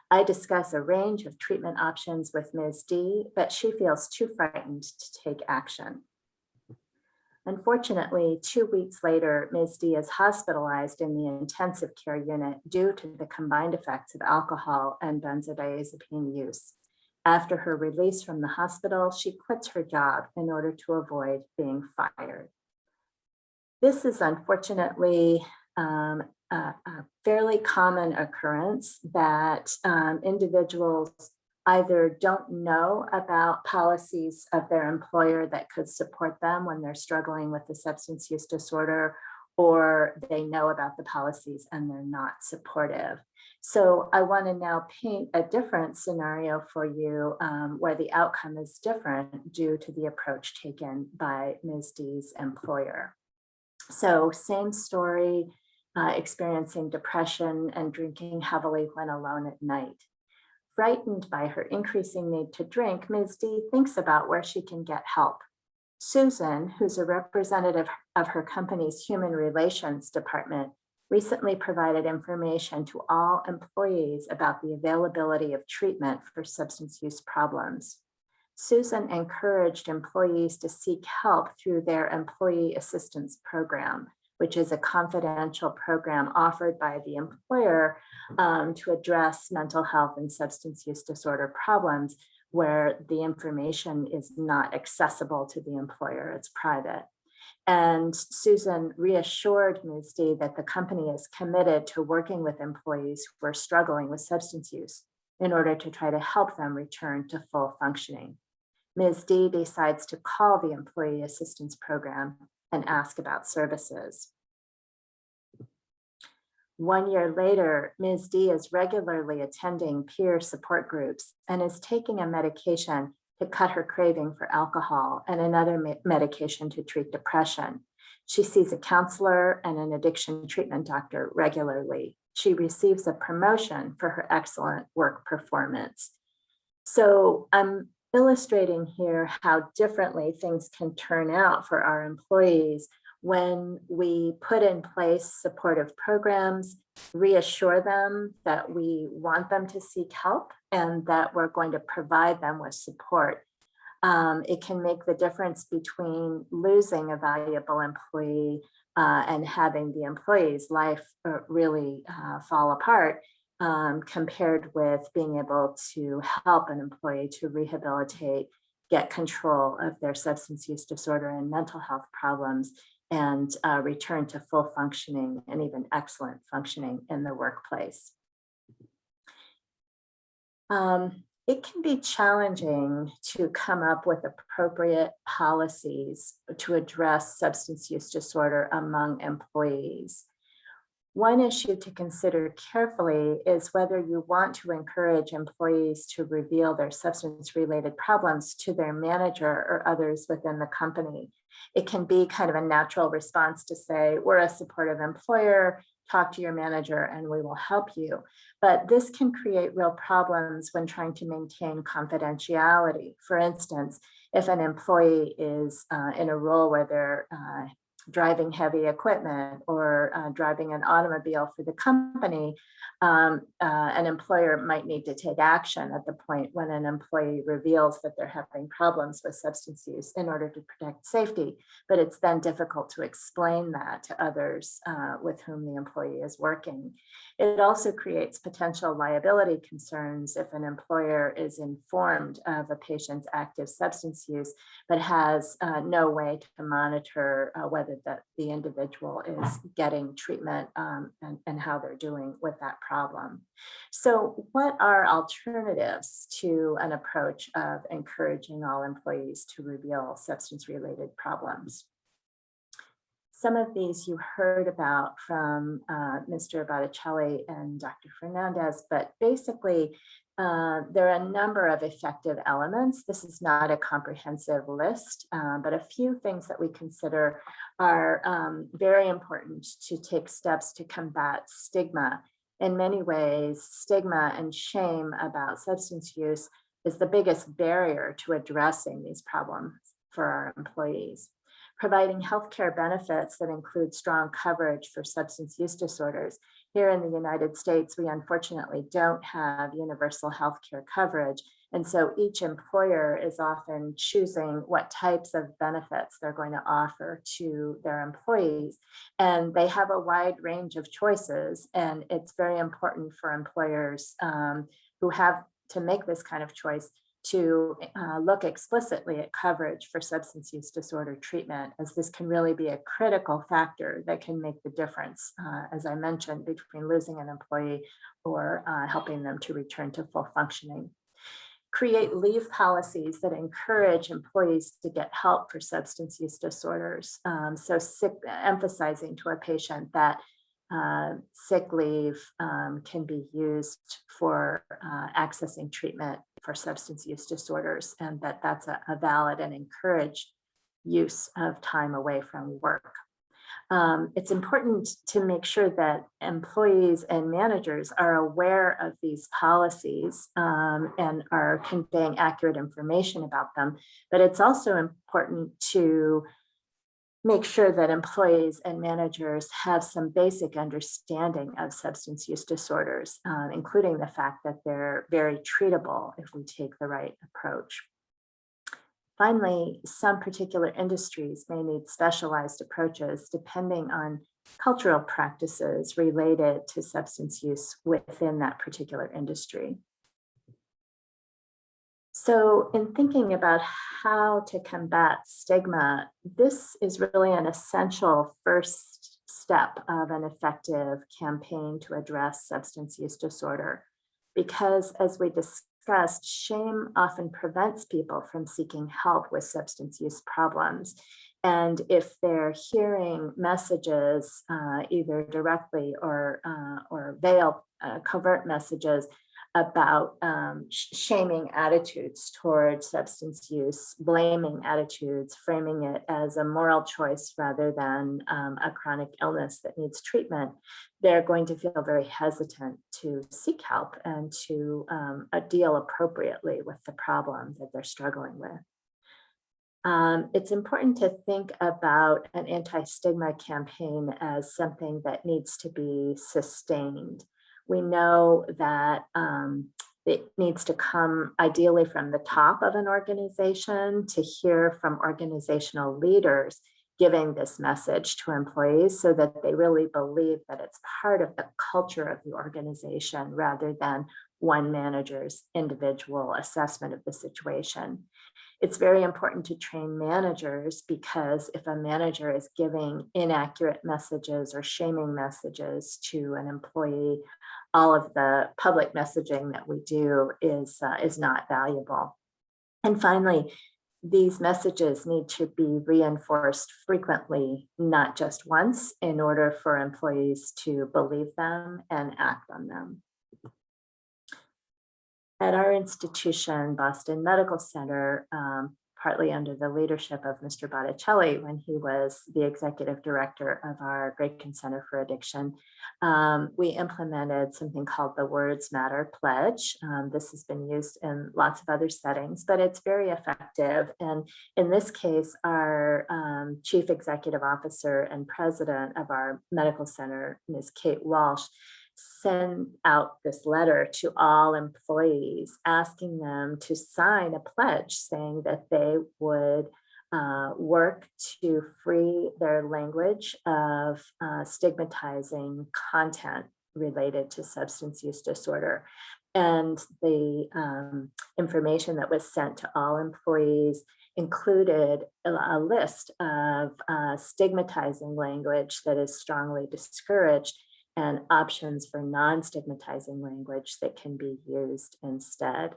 I discuss a range of treatment options with Ms. D, but she feels too frightened to take action. Unfortunately, 2 weeks later, Ms. D is hospitalized in the intensive care unit due to the combined effects of alcohol and benzodiazepine use. After her release from the hospital, she quits her job in order to avoid being fired. This is unfortunately a fairly common occurrence that individuals either don't know about policies of their employer that could support them when they're struggling with a substance use disorder, or they know about the policies and they're not supportive. So I want to now paint a different scenario for you where the outcome is different due to the approach taken by Ms. D's employer. So same story, experiencing depression and drinking heavily when alone at night. Frightened by her increasing need to drink, Ms. D thinks about where she can get help. Susan, who's a representative of her company's human relations department, recently provided information to all employees about the availability of treatment for substance use problems. Susan encouraged employees to seek help through their employee assistance program, which is a confidential program offered by the employer to address mental health and substance use disorder problems where the information is not accessible to the employer, it's private. And Susan reassured Ms. D that the company is committed to working with employees who are struggling with substance use in order to try to help them return to full functioning. Ms. D decides to call the employee assistance program and ask about services. 1 year later, Ms. D is regularly attending peer support groups and is taking a medication to cut her craving for alcohol and another medication to treat depression. She sees a counselor and an addiction treatment doctor regularly. She receives a promotion for her excellent work performance. So I'm illustrating here how differently things can turn out for our employees When we put in place supportive programs, reassure them that we want them to seek help and that we're going to provide them with support, it can make the difference between losing a valuable employee and having the employee's life really fall apart, compared with being able to help an employee to rehabilitate, get control of their substance use disorder and mental health problems, and return to full functioning and even excellent functioning in the workplace. It can be challenging to come up with appropriate policies to address substance use disorder among employees. One issue to consider carefully is whether you want to encourage employees to reveal their substance-related problems to their manager or others within the company. It can be kind of a natural response to say, we're a supportive employer, talk to your manager and we will help you. But this can create real problems when trying to maintain confidentiality. For instance, if an employee is in a role where they're driving heavy equipment or driving an automobile for the company, an employer might need to take action at the point when an employee reveals that they're having problems with substance use in order to protect safety. But it's then difficult to explain that to others with whom the employee is working. It also creates potential liability concerns if an employer is informed of a patient's active substance use, but has no way to monitor whether the individual is getting treatment and how they're doing with that problem. So what are alternatives to an approach of encouraging all employees to reveal substance-related problems? Some of these you heard about from Mr. Botticelli and Dr. Fernandez, but basically there are a number of effective elements. This is not a comprehensive list, but a few things that we consider are very important to take steps to combat stigma. In many ways, stigma and shame about substance use is the biggest barrier to addressing these problems for our employees. Providing healthcare benefits that include strong coverage for substance use disorders. Here in the United States, we unfortunately don't have universal healthcare coverage. And so each employer is often choosing what types of benefits they're going to offer to their employees. And they have a wide range of choices. And it's very important for employers who have to make this kind of choice to look explicitly at coverage for substance use disorder treatment, as this can really be a critical factor that can make the difference, as I mentioned, between losing an employee or helping them to return to full functioning. Create leave policies that encourage employees to get help for substance use disorders. Emphasizing to a patient that sick leave can be used for accessing treatment for substance use disorders, and that's a valid and encouraged use of time away from work. It's important to make sure that employees and managers are aware of these policies and are conveying accurate information about them, but it's also important to make sure that employees and managers have some basic understanding of substance use disorders, including the fact that they're very treatable if we take the right approach. Finally, some particular industries may need specialized approaches depending on cultural practices related to substance use within that particular industry. So in thinking about how to combat stigma, this is really an essential first step of an effective campaign to address substance use disorder, because as we discussed, shame often prevents people from seeking help with substance use problems. And if they're hearing messages, either directly or veiled covert messages about shaming attitudes towards substance use, blaming attitudes, framing it as a moral choice rather than a chronic illness that needs treatment, they're going to feel very hesitant to seek help and to deal appropriately with the problem that they're struggling with. It's important to think about an anti-stigma campaign as something that needs to be sustained. We know that it needs to come ideally from the top of an organization, to hear from organizational leaders giving this message to employees so that they really believe that it's part of the culture of the organization rather than one manager's individual assessment of the situation. It's very important to train managers, because if a manager is giving inaccurate messages or shaming messages to an employee, all of the public messaging that we do is not valuable. And finally, these messages need to be reinforced frequently, not just once, in order for employees to believe them and act on them. At our institution, Boston Medical Center, partly under the leadership of Mr. Botticelli, when he was the executive director of our Grayken Center for Addiction, we implemented something called the Words Matter Pledge. This has been used in lots of other settings, but it's very effective. And in this case, our chief executive officer and president of our medical center, Ms. Kate Walsh, send out this letter to all employees asking them to sign a pledge saying that they would work to free their language of stigmatizing content related to substance use disorder. And the information that was sent to all employees included a list of stigmatizing language that is strongly discouraged, and options for non-stigmatizing language that can be used instead.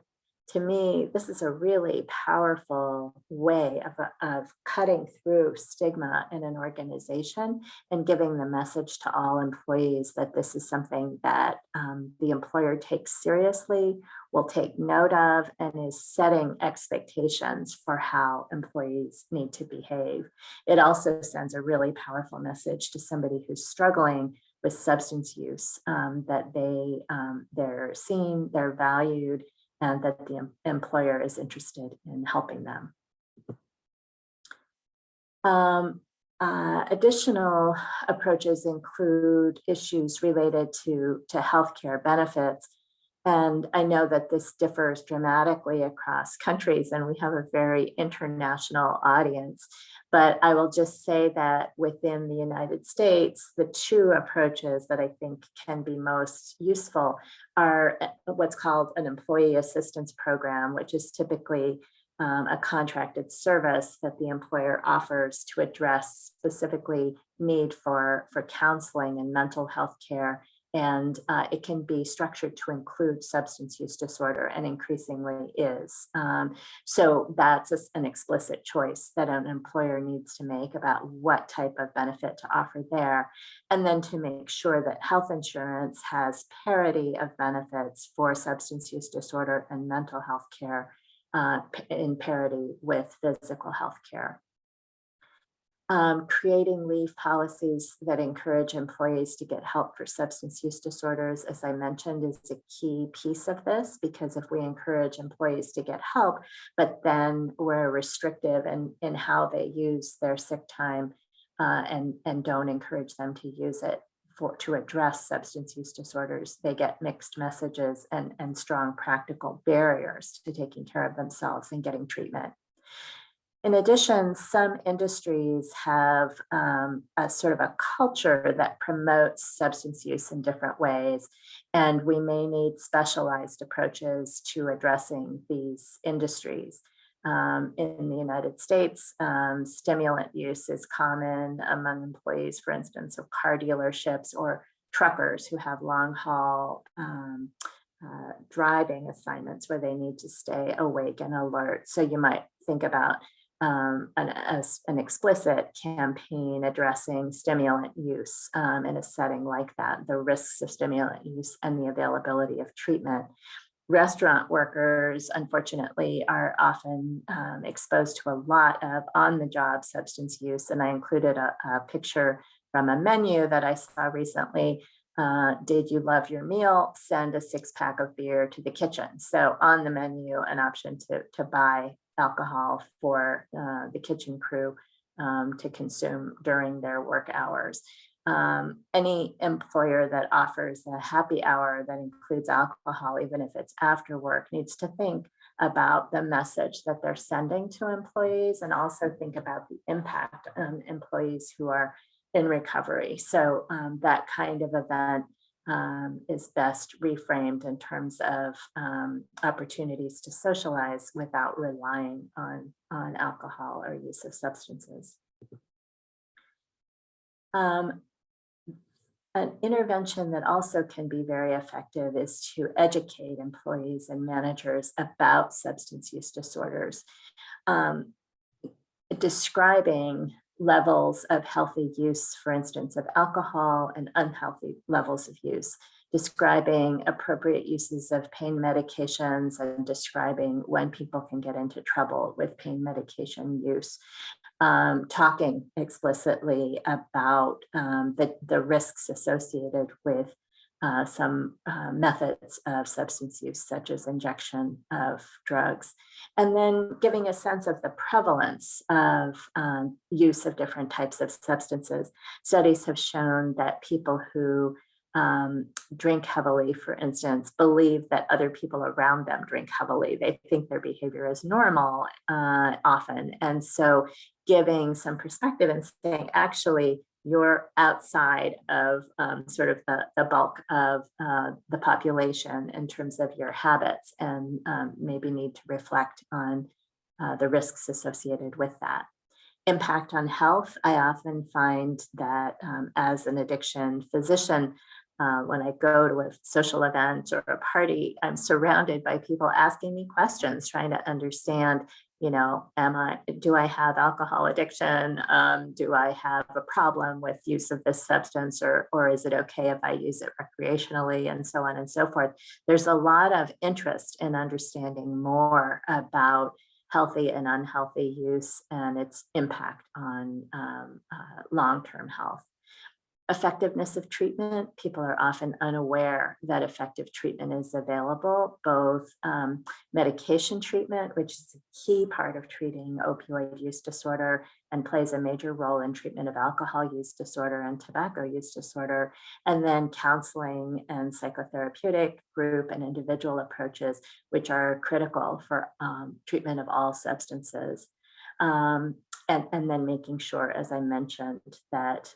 To me, this is a really powerful way of cutting through stigma in an organization and giving the message to all employees that this is something that the employer takes seriously, will take note of, and is setting expectations for how employees need to behave. It also sends a really powerful message to somebody who's struggling with substance use, that they're seen, they're valued, and that the employer is interested in helping them. Additional approaches include issues related to healthcare benefits. And I know that this differs dramatically across countries, and we have a very international audience. But I will just say that within the United States, the two approaches that I think can be most useful are what's called an employee assistance program, which is typically a contracted service that the employer offers to address specifically need for counseling and mental health care. And it can be structured to include substance use disorder, and increasingly is. So that's an explicit choice that an employer needs to make about what type of benefit to offer there. And then to make sure that health insurance has parity of benefits for substance use disorder and mental health care in parity with physical health care. Creating leave policies that encourage employees to get help for substance use disorders, as I mentioned, is a key piece of this, because if we encourage employees to get help, but then we're restrictive in how they use their sick time and don't encourage them to use it to address substance use disorders, they get mixed messages and strong practical barriers to taking care of themselves and getting treatment. In addition, some industries have a sort of a culture that promotes substance use in different ways, and we may need specialized approaches to addressing these industries. In the United States, stimulant use is common among employees, for instance, of car dealerships or truckers who have long haul driving assignments where they need to stay awake and alert. So you might think about an explicit campaign addressing stimulant use in a setting like that, the risks of stimulant use and the availability of treatment. Restaurant workers, unfortunately, are often exposed to a lot of on-the-job substance use. And I included a picture from a menu that I saw recently. Did you love your meal? Send a 6-pack of beer to the kitchen. So on the menu, an option to buy alcohol for the kitchen crew to consume during their work hours. Any employer that offers a happy hour that includes alcohol, even if it's after work, needs to think about the message that they're sending to employees, and also think about the impact on employees who are in recovery. So that kind of event is best reframed in terms of opportunities to socialize without relying on alcohol or use of substances. An intervention that also can be very effective is to educate employees and managers about substance use disorders, describing levels of healthy use, for instance, of alcohol, and unhealthy levels of use, describing appropriate uses of pain medications, and describing when people can get into trouble with pain medication use. Talking explicitly about the risks associated with some methods of substance use, such as injection of drugs, and then giving a sense of the prevalence of use of different types of substances. Studies have shown that people who drink heavily, for instance, believe that other people around them drink heavily. They think their behavior is normal often. And so giving some perspective and saying, actually, you're outside of sort of the bulk of the population in terms of your habits, and maybe need to reflect on the risks associated with that. Impact on health. I often find that as an addiction physician, when I go to a social event or a party, I'm surrounded by people asking me questions, trying to understand, you know, do I have alcohol addiction? Do I have a problem with use of this substance, or is it okay if I use it recreationally, and so on and so forth. There's a lot of interest in understanding more about healthy and unhealthy use and its impact on long-term health. Effectiveness of treatment. People are often unaware that effective treatment is available, both medication treatment, which is a key part of treating opioid use disorder and plays a major role in treatment of alcohol use disorder and tobacco use disorder, and then counseling and psychotherapeutic group and individual approaches, which are critical for treatment of all substances. And then making sure, as I mentioned, that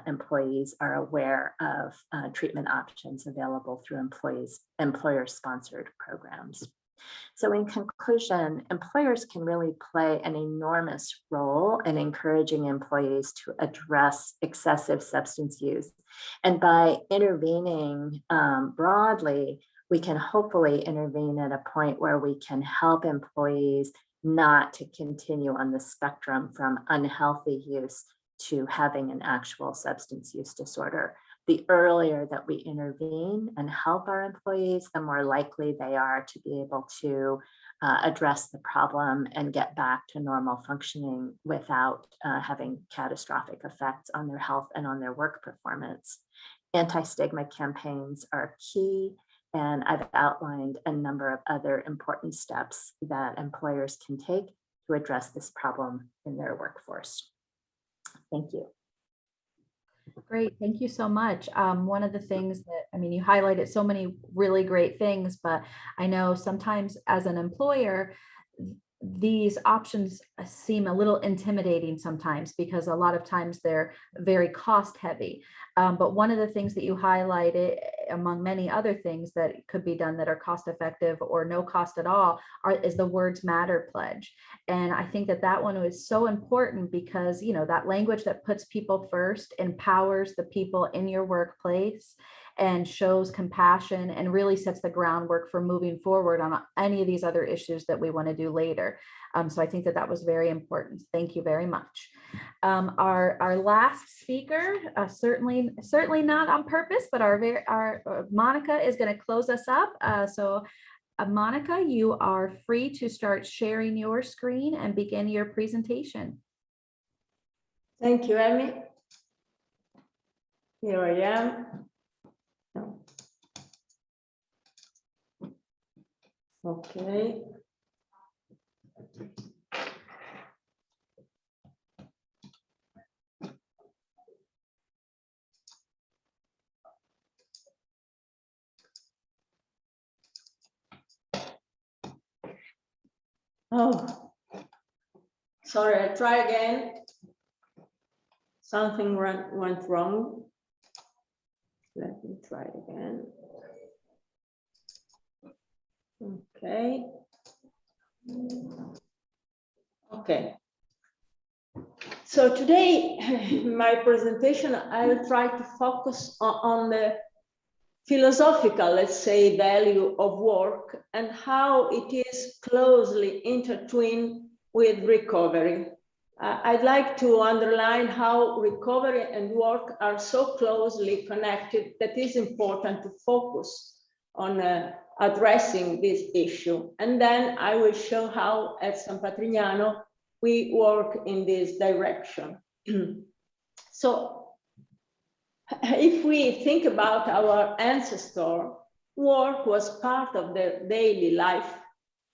employees are aware of treatment options available through employer-sponsored programs. So in conclusion, employers can really play an enormous role in encouraging employees to address excessive substance use. And by intervening broadly, we can hopefully intervene at a point where we can help employees not to continue on the spectrum from unhealthy use to having an actual substance use disorder. The earlier that we intervene and help our employees, the more likely they are to be able to address the problem and get back to normal functioning without having catastrophic effects on their health and on their work performance. Anti-stigma campaigns are key. And I've outlined a number of other important steps that employers can take to address this problem in their workforce. Thank you. Great, thank you so much. One of the things that, I mean, you highlighted so many really great things, but I know sometimes as an employer, these options seem a little intimidating sometimes because a lot of times they're very cost heavy. But one of the things that you highlighted, among many other things that could be done that are cost effective or no cost at all, is the Words Matter pledge. And I think that that one is so important because, you know, that language that puts people first empowers the people in your workplace and shows compassion and really sets the groundwork for moving forward on any of these other issues that we want to do later. So I think that that was very important. Thank you very much. Our last speaker, certainly not on purpose, but our Monica is going to close us up. So Monica, you are free to start sharing your screen and begin your presentation. Thank you, Amy. Here I am. Okay. Oh, sorry, I try again. Something went wrong. Let me try it again. Okay. Okay. So today, in my presentation, I will try to focus on the philosophical, let's say, value of work and how it is closely intertwined with recovery. I'd like to underline how recovery and work are so closely connected that it's important to focus on addressing this issue. And then I will show how at San Patrignano we work in this direction. So if we think about our ancestor, work was part of their daily life.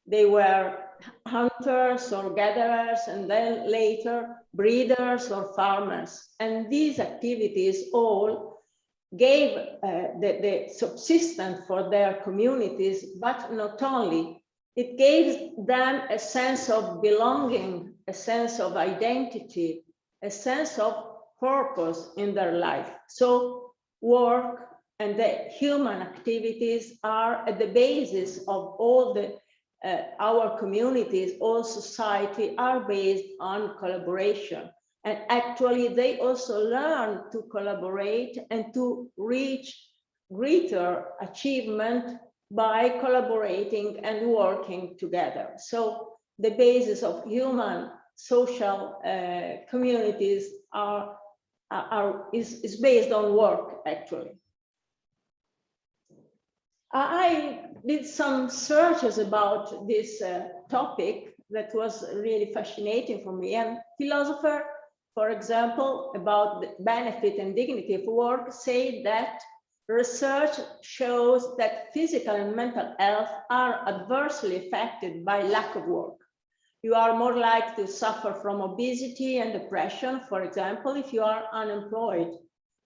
They were hunters or gatherers, and then later breeders or farmers. And these activities all gave the subsistence for their communities, but not only. It gave them a sense of belonging, a sense of identity, a sense of purpose in their life. So work and the human activities are at the basis of all the our communities, all society are based on collaboration. And actually they also learn to collaborate and to reach greater achievement by collaborating and working together. So the basis of human social communities is based on work, actually. I did some searches about this topic that was really fascinating for me. And philosophers, for example, about the benefit and dignity of work, say that research shows that physical and mental health are adversely affected by lack of work. You are more likely to suffer from obesity and depression, for example, if you are unemployed.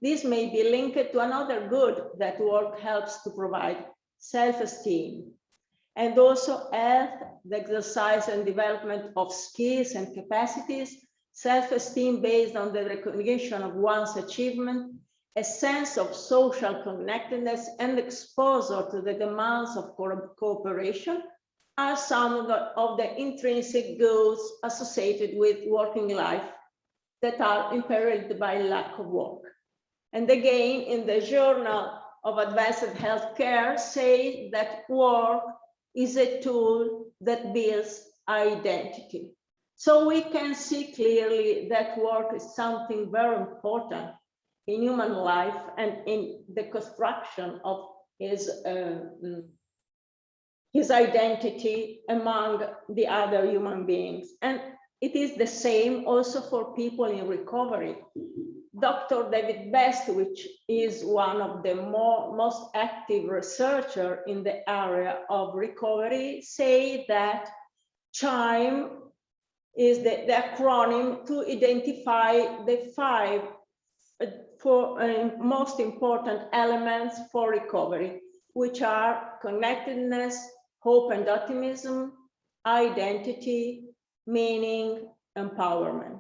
This may be linked to another good that work helps to provide, self-esteem, and also health, the exercise and development of skills and capacities, self-esteem based on the recognition of one's achievement, a sense of social connectedness and exposure to the demands of cooperation are some of the intrinsic goals associated with working life that are imperiled by lack of work. And again, in the Journal of Advanced Healthcare, say that work is a tool that builds identity. So we can see clearly that work is something very important in human life and in the construction of his identity among the other human beings. And it is the same also for people in recovery. Dr. David Best, which is one of the most active researchers in the area of recovery, say that CHIME is the acronym to identify the 5 most important elements for recovery, which are connectedness, hope and optimism, identity, meaning, empowerment.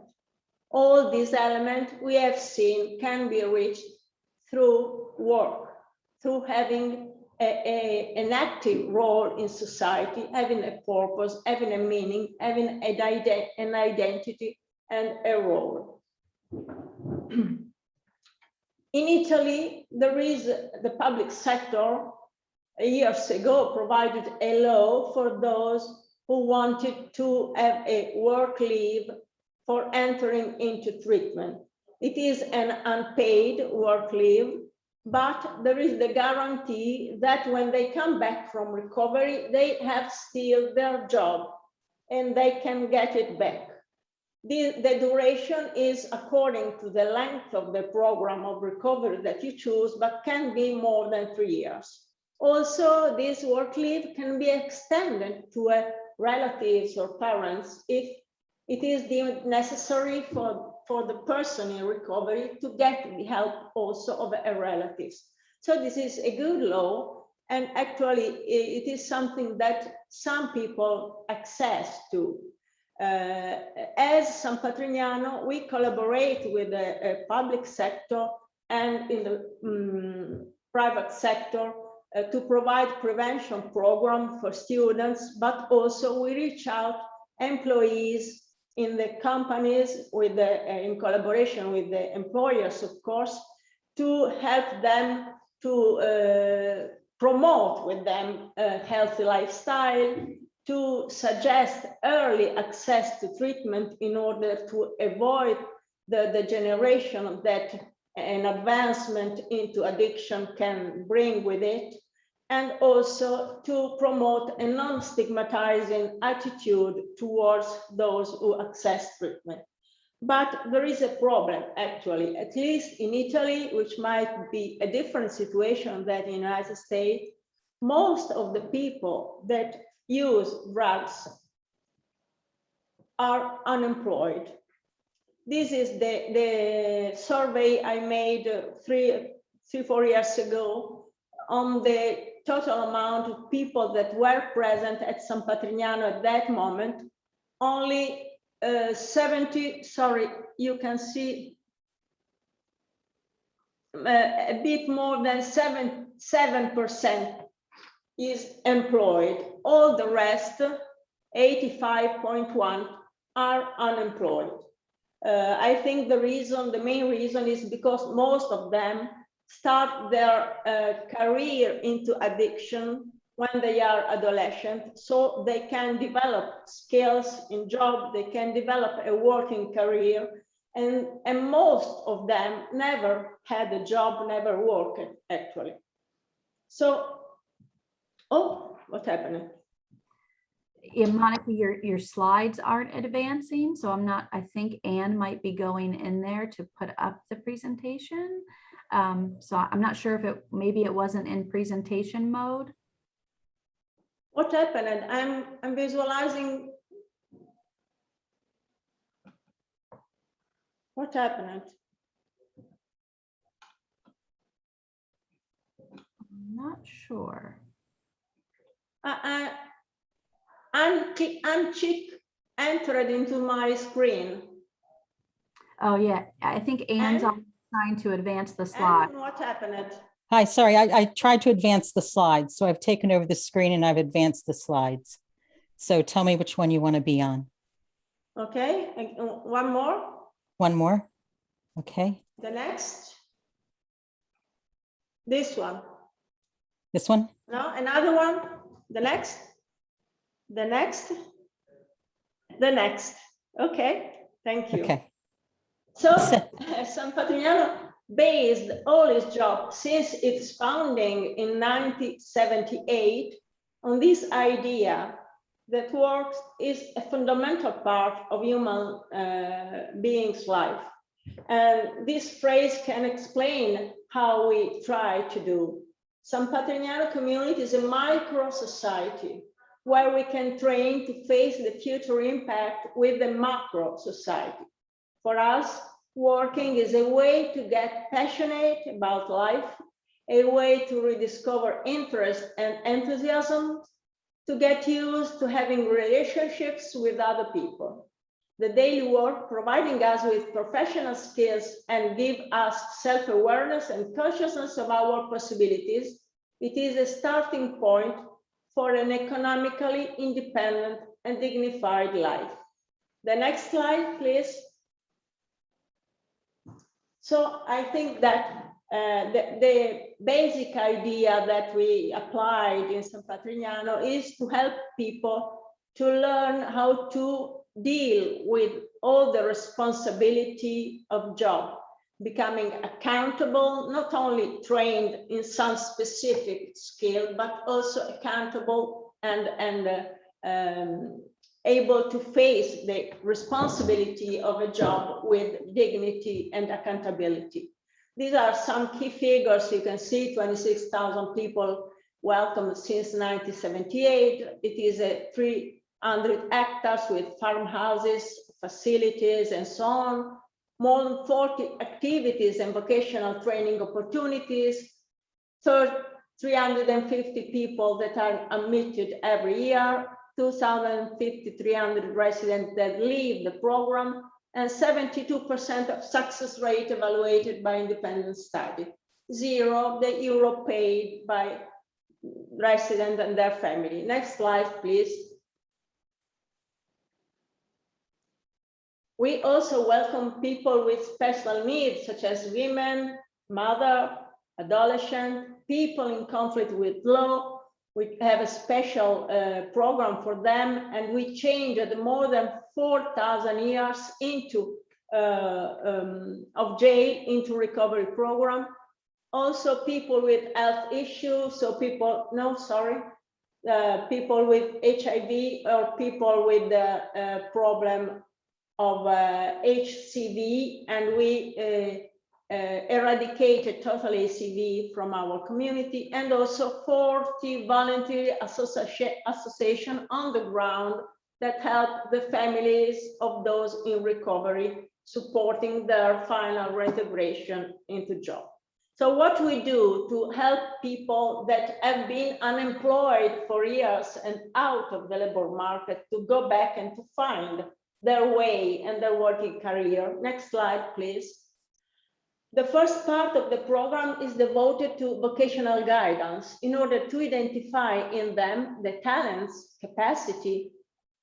All these elements we have seen can be reached through work, through having an active role in society, having a purpose, having a meaning, having an identity and a role. In Italy, there is the public sector years ago provided a law for those who wanted to have a work leave for entering into treatment. It is an unpaid work leave, but there is the guarantee that when they come back from recovery, they have still their job and they can get it back. The duration is according to the length of the program of recovery that you choose, but can be more than 3 years. Also, this work leave can be extended to relatives or parents if it is deemed necessary for the person in recovery to get the help also of a relatives. So this is a good law, And actually, it is something that some people access to. As San Patrignano, we collaborate with the public sector and in the private sector to provide prevention program for students, but also we reach out employees in the companies with in collaboration with the employers, of course, to help them to promote with them a healthy lifestyle, to suggest early access to treatment in order to avoid the degeneration that an advancement into addiction can bring with it, and also to promote a non-stigmatizing attitude towards those who access treatment. But there is a problem, actually, at least in Italy, which might be a different situation than in the United States. Most of the people that use drugs are unemployed. This is the survey I made 4 years ago on the total amount of people that were present at San Patrignano at that moment. Only 70, sorry, you can see a bit more than 7% is employed. All the rest, 85.1%, are unemployed. I think the main reason is because most of them start their career into addiction when they are adolescent, so they can develop skills in job, they can develop a working career, and most of them never had a job, never worked, actually. So, oh, what happened? Yeah, Monica, your slides aren't advancing, so I think Anne might be going in there to put up the presentation. So I'm not sure if maybe it wasn't in presentation mode. What happened? I'm visualizing. What happened? I'm not sure. Uncheck entered into my screen. Oh yeah, I think Anne's trying to advance the slide. And what happened? Hi, sorry, I tried to advance the slides. So I've taken over the screen and I've advanced the slides. So tell me which one you want to be on. Okay, one more. One more. Okay. The next. This one. This one? No, another one. The next. The next. The next. Okay, thank you. Okay. So San Patrignano based all its job since its founding in 1978 on this idea that work is a fundamental part of human being's life. And this phrase can explain how we try to do. San Patrignano community is a micro society where we can train to face the future impact with the macro society. For us, working is a way to get passionate about life, a way to rediscover interest and enthusiasm, to get used to having relationships with other people. The daily work providing us with professional skills and give us self-awareness and consciousness of our possibilities. It is a starting point for an economically independent and dignified life. The next slide, please. So I think that the basic idea that we applied in San Patrignano is to help people to learn how to deal with all the responsibility of job, becoming accountable, not only trained in some specific skill, but also accountable and able to face the responsibility of a job with dignity and accountability. These are some key figures. You can see 26,000 people welcomed since 1978. It is a 300 hectares with farmhouses, facilities, and so on. More than 40 activities and vocational training opportunities. 350 people that are admitted every year, 2,300 residents that leave the program, and 72% of success rate evaluated by independent study. 0, the euro paid by resident and their family. Next slide, please. We also welcome people with special needs, such as women, mother, adolescent, people in conflict with law. We have a special program for them, and we changed more than 4,000 years into of jail into recovery program. Also, people with health issues, so people, no, sorry, people with HIV or people with the problem of HCV, and we eradicated totally HCV from our community, and also 40 voluntary associations on the ground that help the families of those in recovery, supporting their final reintegration into job. So what we do to help people that have been unemployed for years and out of the labor market to go back and to find their way and their working career. Next slide, please. The first part of the program is devoted to vocational guidance in order to identify in them the talents, capacity,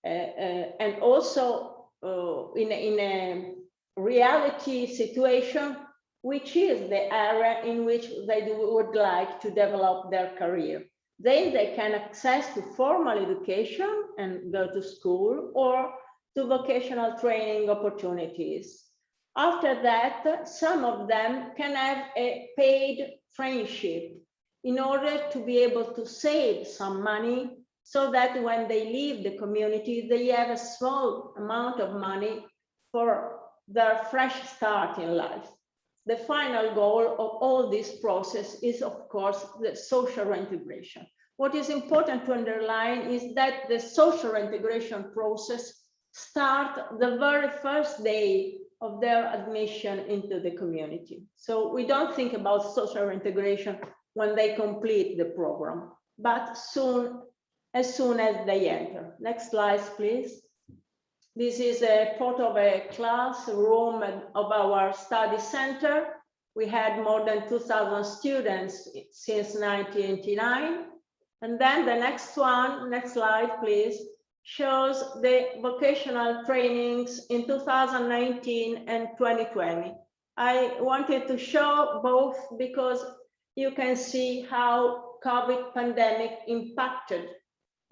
and also in a reality situation, which is the area in which they would like to develop their career. Then they can access to formal education and go to school, or to vocational training opportunities. After that, some of them can have a paid friendship in order to be able to save some money, so that when they leave the community, they have a small amount of money for their fresh start in life. The final goal of all this process is, of course, the social reintegration. What is important to underline is that the social reintegration process starts the very first day of their admission into the community. So we don't think about social reintegration when they complete the program, but as soon as they enter. Next slide, please. This is a photo of a classroom of our study center. We had more than 2,000 students since 1989. And then the next one, next slide, please, shows the vocational trainings in 2019 and 2020. I wanted to show both because you can see how COVID pandemic impacted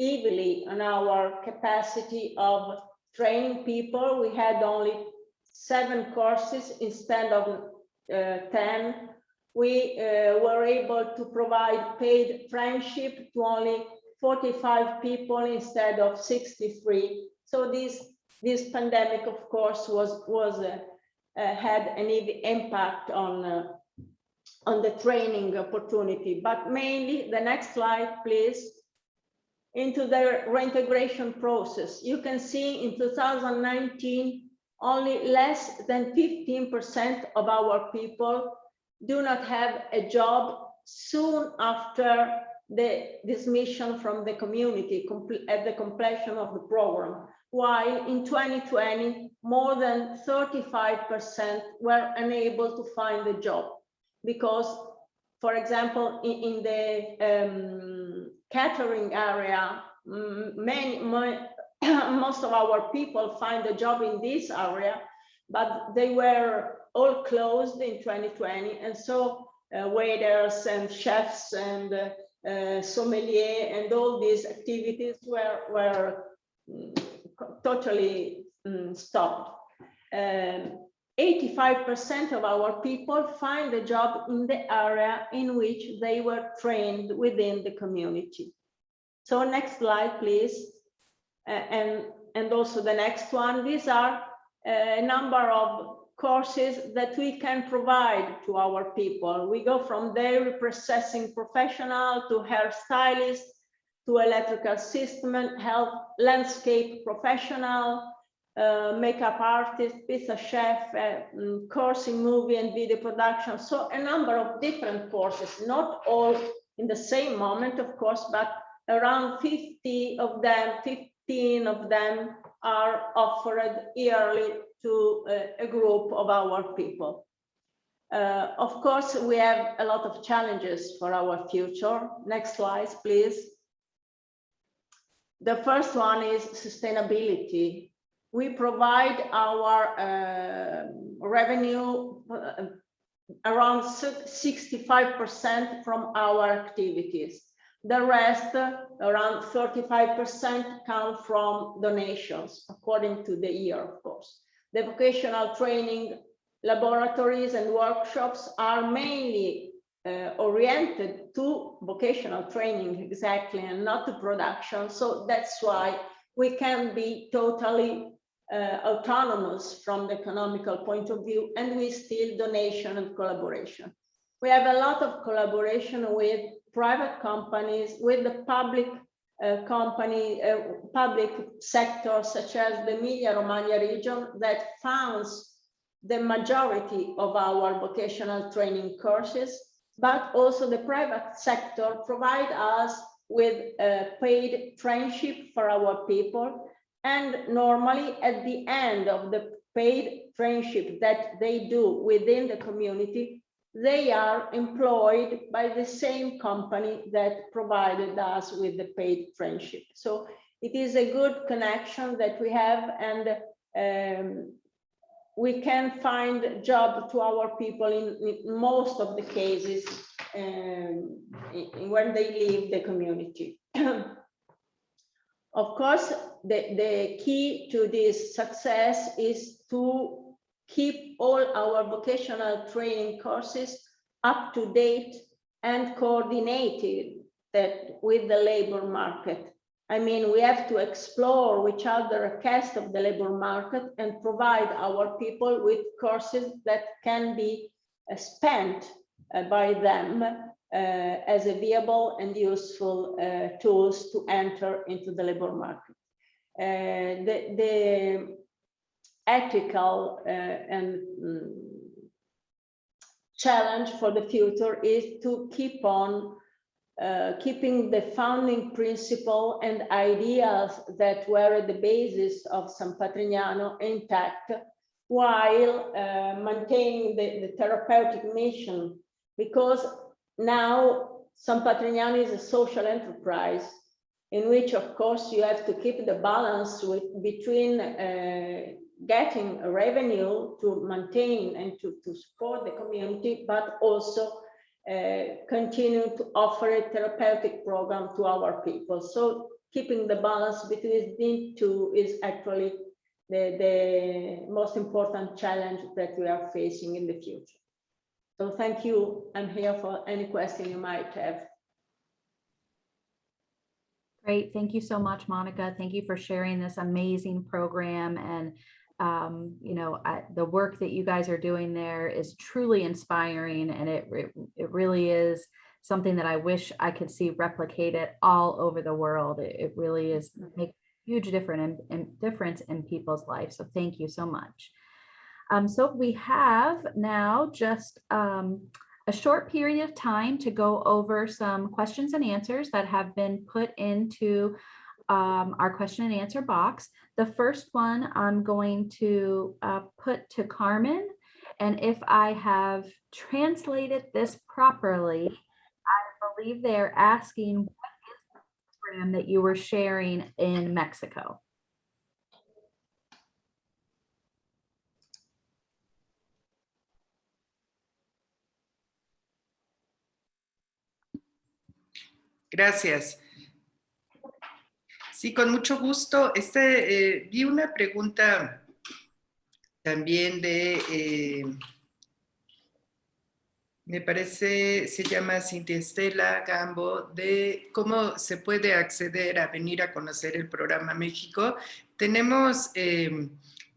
heavily on our capacity of training people. We had only 7 courses instead of 10. We were able to provide paid friendship to only 45 people instead of 63. So this pandemic, of course, had an impact on the training opportunity. But mainly, the next slide, please. Into the reintegration process. You can see in 2019, only less than 15% of our people do not have a job soon after the dismission from the community at the completion of the program, while in 2020, more than 35% were unable to find a job because, for example, in the catering area, most of our people find a job in this area, but they were all closed in 2020. And so waiters and chefs and sommelier and all these activities were totally stopped. 85% of our people find a job in the area in which they were trained within the community. So next slide, please. And also the next one. These are a number of courses that we can provide to our people. We go from dairy processing professional to hairstylist, to electrical system, health, landscape professional, makeup artist, pizza chef, course in movie and video production. So a number of different courses, not all in the same moment, of course, but around 15 of them are offered yearly to a group of our people. Of course, we have a lot of challenges for our future. Next slide, please. The first one is sustainability. We provide our revenue around 65% from our activities. The rest, around 35%, come from donations, according to the year, of course. The vocational training laboratories and workshops are mainly oriented to vocational training, exactly, and not to production. So that's why we can be totally autonomous from the economical point of view, and we still donation and collaboration. We have a lot of collaboration with private companies, with the public public sector, such as the Emilia-Romagna region, that funds the majority of our vocational training courses, but also the private sector provide us with paid traineeship for our people. And normally at the end of the paid traineeship that they do within the community, they are employed by the same company that provided us with the paid traineeship. So it is a good connection that we have, and we can find a job to our people in most of the cases when they leave the community. Of course, the key to this success is to keep all our vocational training courses up to date and coordinated with the labor market. I mean, we have to explore which are the requests of the labor market and provide our people with courses that can be spent by them as a viable and useful tools to enter into the labor market. The ethical and challenge for the future is to keep on keeping the founding principle and ideas that were at the basis of San Patrignano intact, while maintaining the therapeutic mission, because now San Patrignano is a social enterprise in which, of course, you have to keep the balance between getting a revenue to maintain and to support the community, but also continue to offer a therapeutic program to our people. So keeping the balance between the two is actually the most important challenge that we are facing in the future. So thank you. I'm here for any question you might have. Great. Thank you so much, Monica. Thank you for sharing this amazing program. And you know, the work that you guys are doing there is truly inspiring, and it really is something that I wish I could see replicated all over the world. It really is make a huge difference in people's lives. So thank you so much. So we have now just a short period of time to go over some questions and answers that have been put into our question and answer box. The first one I'm going to put to Carmen, and if I have translated this properly, I believe they're asking what is the program that you were sharing in Mexico? Gracias. Sí, con mucho gusto. Vi una pregunta también me parece, se llama Cintia Estela Gambo, de cómo se puede acceder a venir a conocer el programa México. Tenemos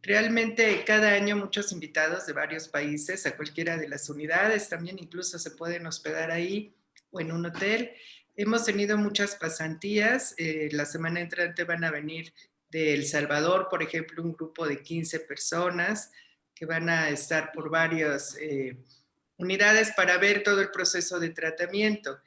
realmente cada año muchos invitados de varios países a cualquiera de las unidades, también incluso se pueden hospedar ahí o en un hotel. Hemos tenido muchas pasantías. La semana entrante van a venir de El Salvador, por ejemplo, un grupo de 15 personas que van a estar por varias unidades para ver todo el proceso de tratamiento.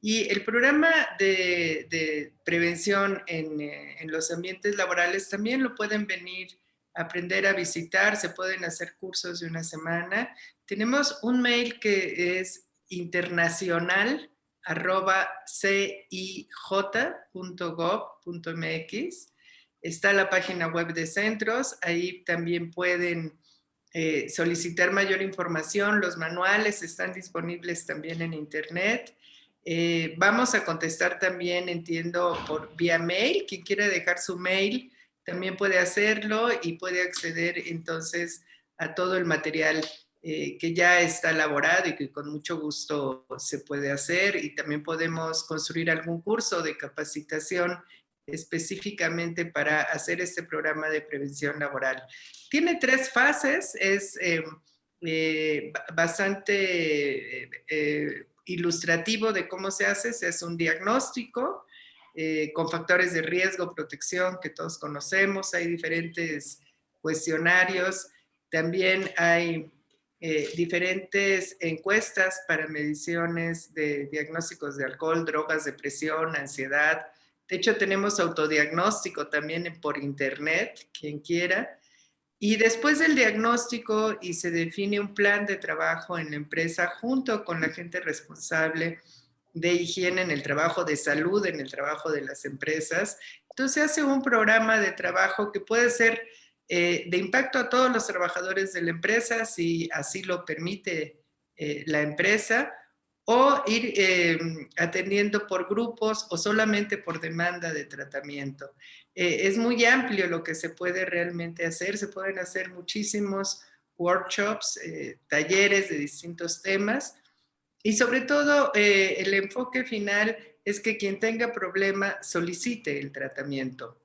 Y el programa de prevención en los ambientes laborales también lo pueden venir a aprender a visitar, se pueden hacer cursos de una semana. Tenemos un mail que es internacional@cij.gov.mx. Está la página web de centros, ahí también pueden solicitar mayor información. Los manuales están disponibles también en internet. Vamos a contestar también, entiendo, por vía mail. Quien quiera dejar su mail también puede hacerlo y puede acceder entonces a todo el material que ya está elaborado y que con mucho gusto se puede hacer. Y también podemos construir algún curso de capacitación específicamente para hacer este programa de prevención laboral. Tiene 3 fases, es bastante ilustrativo de cómo se hace un diagnóstico con factores de riesgo, protección que todos conocemos, hay diferentes cuestionarios, también hay diferentes encuestas para mediciones de diagnósticos de alcohol, drogas, depresión, ansiedad. De hecho, tenemos autodiagnóstico también por internet, quien quiera. Y después del diagnóstico y se define un plan de trabajo en la empresa junto con la gente responsable de higiene en el trabajo, de salud en el trabajo de las empresas. Entonces hace un programa de trabajo que puede ser de impacto a todos los trabajadores de la empresa, si así lo permite la empresa, o ir atendiendo por grupos o solamente por demanda de tratamiento. Es muy amplio lo que se puede realmente hacer, se pueden hacer muchísimos workshops, talleres de distintos temas y sobre todo el enfoque final es que quien tenga problema solicite el tratamiento.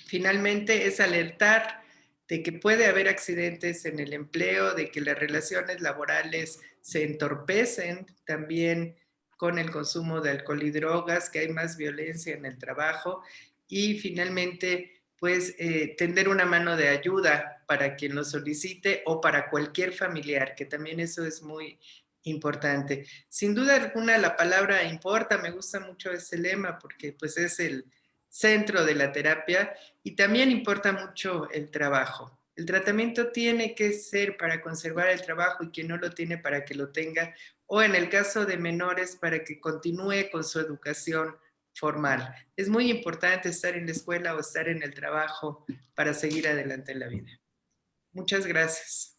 Finalmente es alertar de que puede haber accidentes en el empleo, de que las relaciones laborales se entorpecen también con el consumo de alcohol y drogas, que hay más violencia en el trabajo y finalmente pues tender una mano de ayuda para quien lo solicite o para cualquier familiar, que también eso es muy importante. Sin duda alguna la palabra importa, me gusta mucho ese lema porque pues es el centro de la terapia y también importa mucho el trabajo. El tratamiento tiene que ser para conservar el trabajo y quien no lo tiene para que lo tenga, o en el caso de menores para que continúe con su educación formal. Es muy importante estar en la escuela o estar en el trabajo para seguir adelante en la vida. Muchas gracias.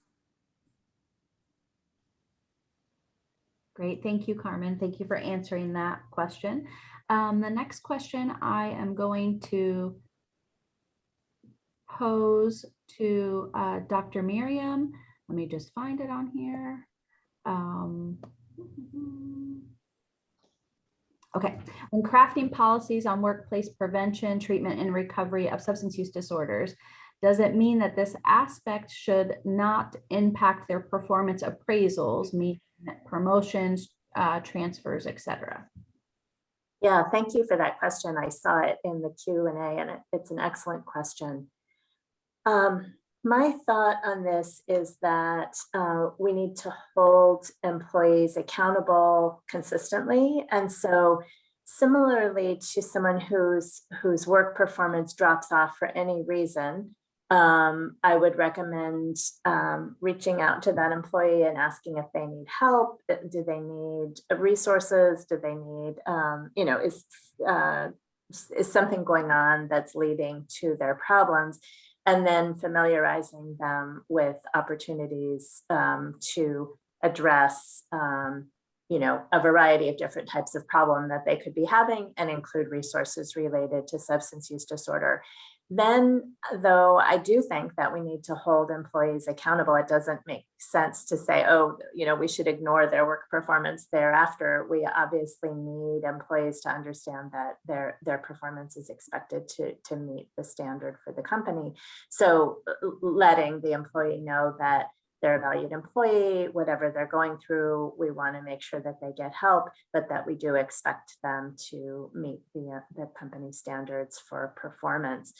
Great, thank you, Carmen. Thank you for answering that question. The next question I am going to pose to Dr. Miriam. Let me just find it on here. Okay, when crafting policies on workplace prevention, treatment, and recovery of substance use disorders, does it mean that this aspect should not impact their performance appraisals, meaning promotions, transfers, etc.? Yeah, thank you for that question. I saw it in the Q&A and it's an excellent question. My thought on this is that we need to hold employees accountable consistently. And so similarly to someone whose work performance drops off for any reason, I would recommend reaching out to that employee and asking if they need help. Do they need resources? Do they need, is something going on that's leading to their problems? And then familiarizing them with opportunities to address, a variety of different types of problem that they could be having and include resources related to substance use disorder. Then, though, I do think that we need to hold employees accountable. It doesn't make sense to say, oh, we should ignore their work performance thereafter. We obviously need employees to understand that their performance is expected to meet the standard for the company. So letting the employee know that they're a valued employee, whatever they're going through, we want to make sure that they get help, but that we do expect them to meet the company standards for performance.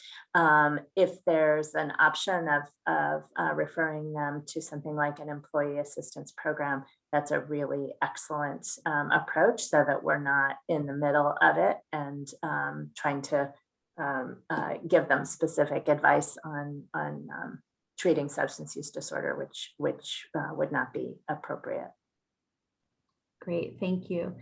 If there's an option of referring them to something like an employee assistance program, that's a really excellent approach, so that we're not in the middle of it and trying to give them specific advice on treating substance use disorder, which would not be appropriate. Great, thank you.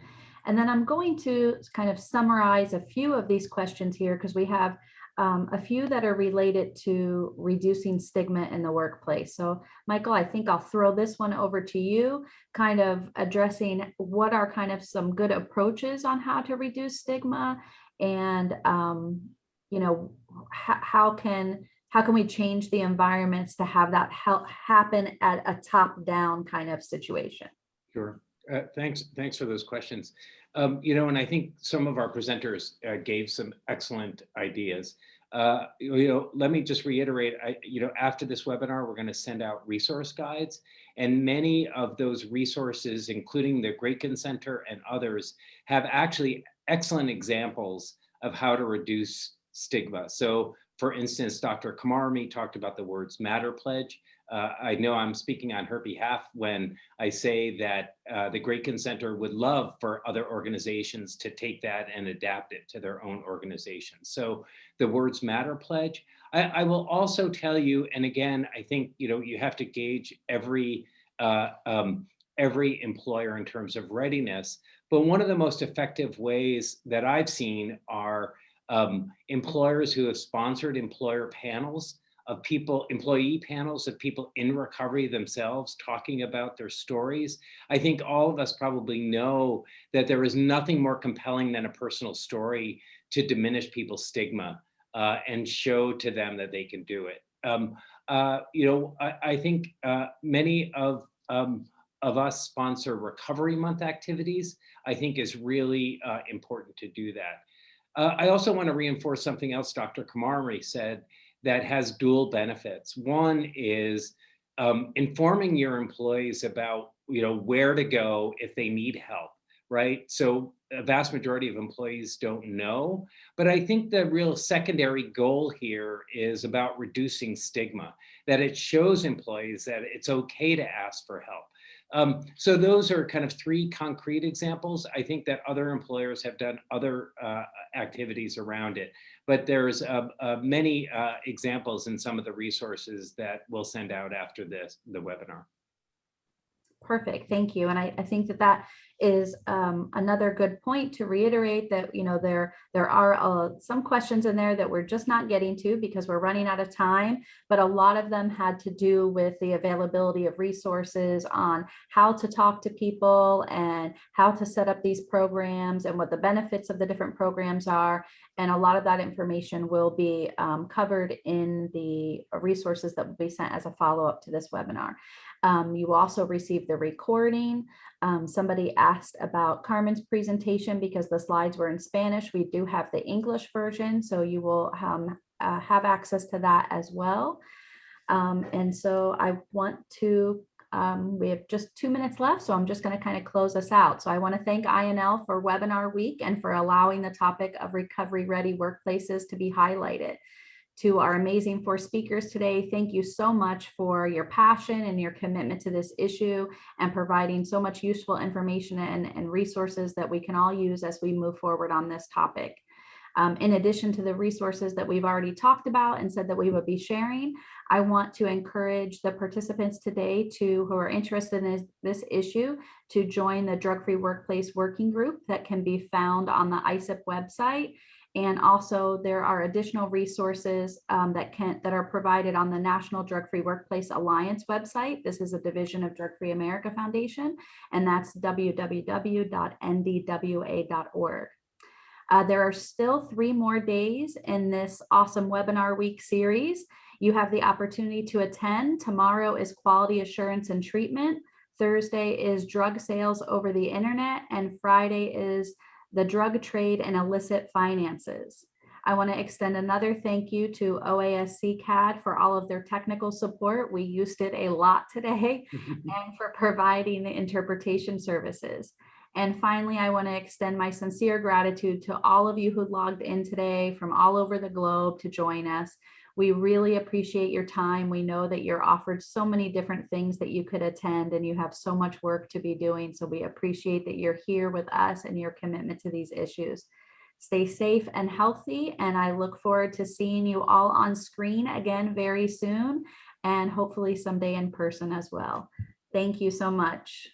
And then I'm going to kind of summarize a few of these questions here, because we have a few that are related to reducing stigma in the workplace. So Michael, I think I'll throw this one over to you, kind of addressing what are kind of some good approaches on how to reduce stigma, and you know, how can we change the environments to have that happen at a top-down kind of situation? Sure. Thanks for those questions. You know, and I think some of our presenters gave some excellent ideas. You know, let me just reiterate, you know, after this webinar, we're going to send out resource guides, and many of those resources, including the Graken Center and others, have actually excellent examples of how to reduce stigma. So for instance, Dr. Komarami talked about the Words Matter pledge. I know I'm speaking on her behalf when I say that the Graken Center would love for other organizations to take that and adapt it to their own organizations. So the Words Matter pledge. I will also tell you, and again, I think, you know, you have to gauge every employer in terms of readiness, but one of the most effective ways that I've seen are employers who have sponsored employee panels of people in recovery themselves talking about their stories. I think all of us probably know that there is nothing more compelling than a personal story to diminish people's stigma and show to them that they can do it. You know, I think many of us sponsor Recovery Month activities. I think is really important to do that. I also want to reinforce something else Dr. Komarami said that has dual benefits. One is informing your employees about, you know, where to go if they need help, right? So a vast majority of employees don't know, but I think the real secondary goal here is about reducing stigma, that it shows employees that it's okay to ask for help. So those are kind of three concrete examples. I think that other employers have done other activities around it, but there's many examples in some of the resources that we'll send out after the webinar. Perfect, thank you. And I think that is another good point to reiterate that, you know, there are some questions in there that we're just not getting to because we're running out of time, but a lot of them had to do with the availability of resources on how to talk to people and how to set up these programs and what the benefits of the different programs are. And a lot of that information will be covered in the resources that will be sent as a follow-up to this webinar. You will also receive the recording. Somebody asked about Carmen's presentation because the slides were in Spanish. We do have the English version, so you will have access to that as well. And so I want to, we have just 2 minutes left, so I'm just going to kind of close us out. So I want to thank INL for Webinar Week and for allowing the topic of recovery-ready workplaces to be highlighted. To our amazing 4 speakers today, thank you so much for your passion and your commitment to this issue and providing so much useful information and resources that we can all use as we move forward on this topic. In addition to the resources that we've already talked about and said that we would be sharing, I want to encourage the participants today who are interested in this issue to join the Drug-Free Workplace Working Group that can be found on the ISIP website. And also there are additional resources that are provided on the National Drug-Free Workplace Alliance website. This is a division of Drug-Free America Foundation, and that's www.ndwa.org. There are still 3 more days in this awesome webinar week series. You have the opportunity to attend. Tomorrow is quality assurance and treatment. Thursday is drug sales over the internet, and Friday is the drug trade and illicit finances. I want to extend another thank you to OASC CAD for all of their technical support. We used it a lot today, and for providing the interpretation services. And finally, I want to extend my sincere gratitude to all of you who logged in today from all over the globe to join us. We really appreciate your time. We know that you're offered so many different things that you could attend, and you have so much work to be doing. So we appreciate that you're here with us and your commitment to these issues. Stay safe and healthy, and I look forward to seeing you all on screen again very soon, and hopefully someday in person as well. Thank you so much.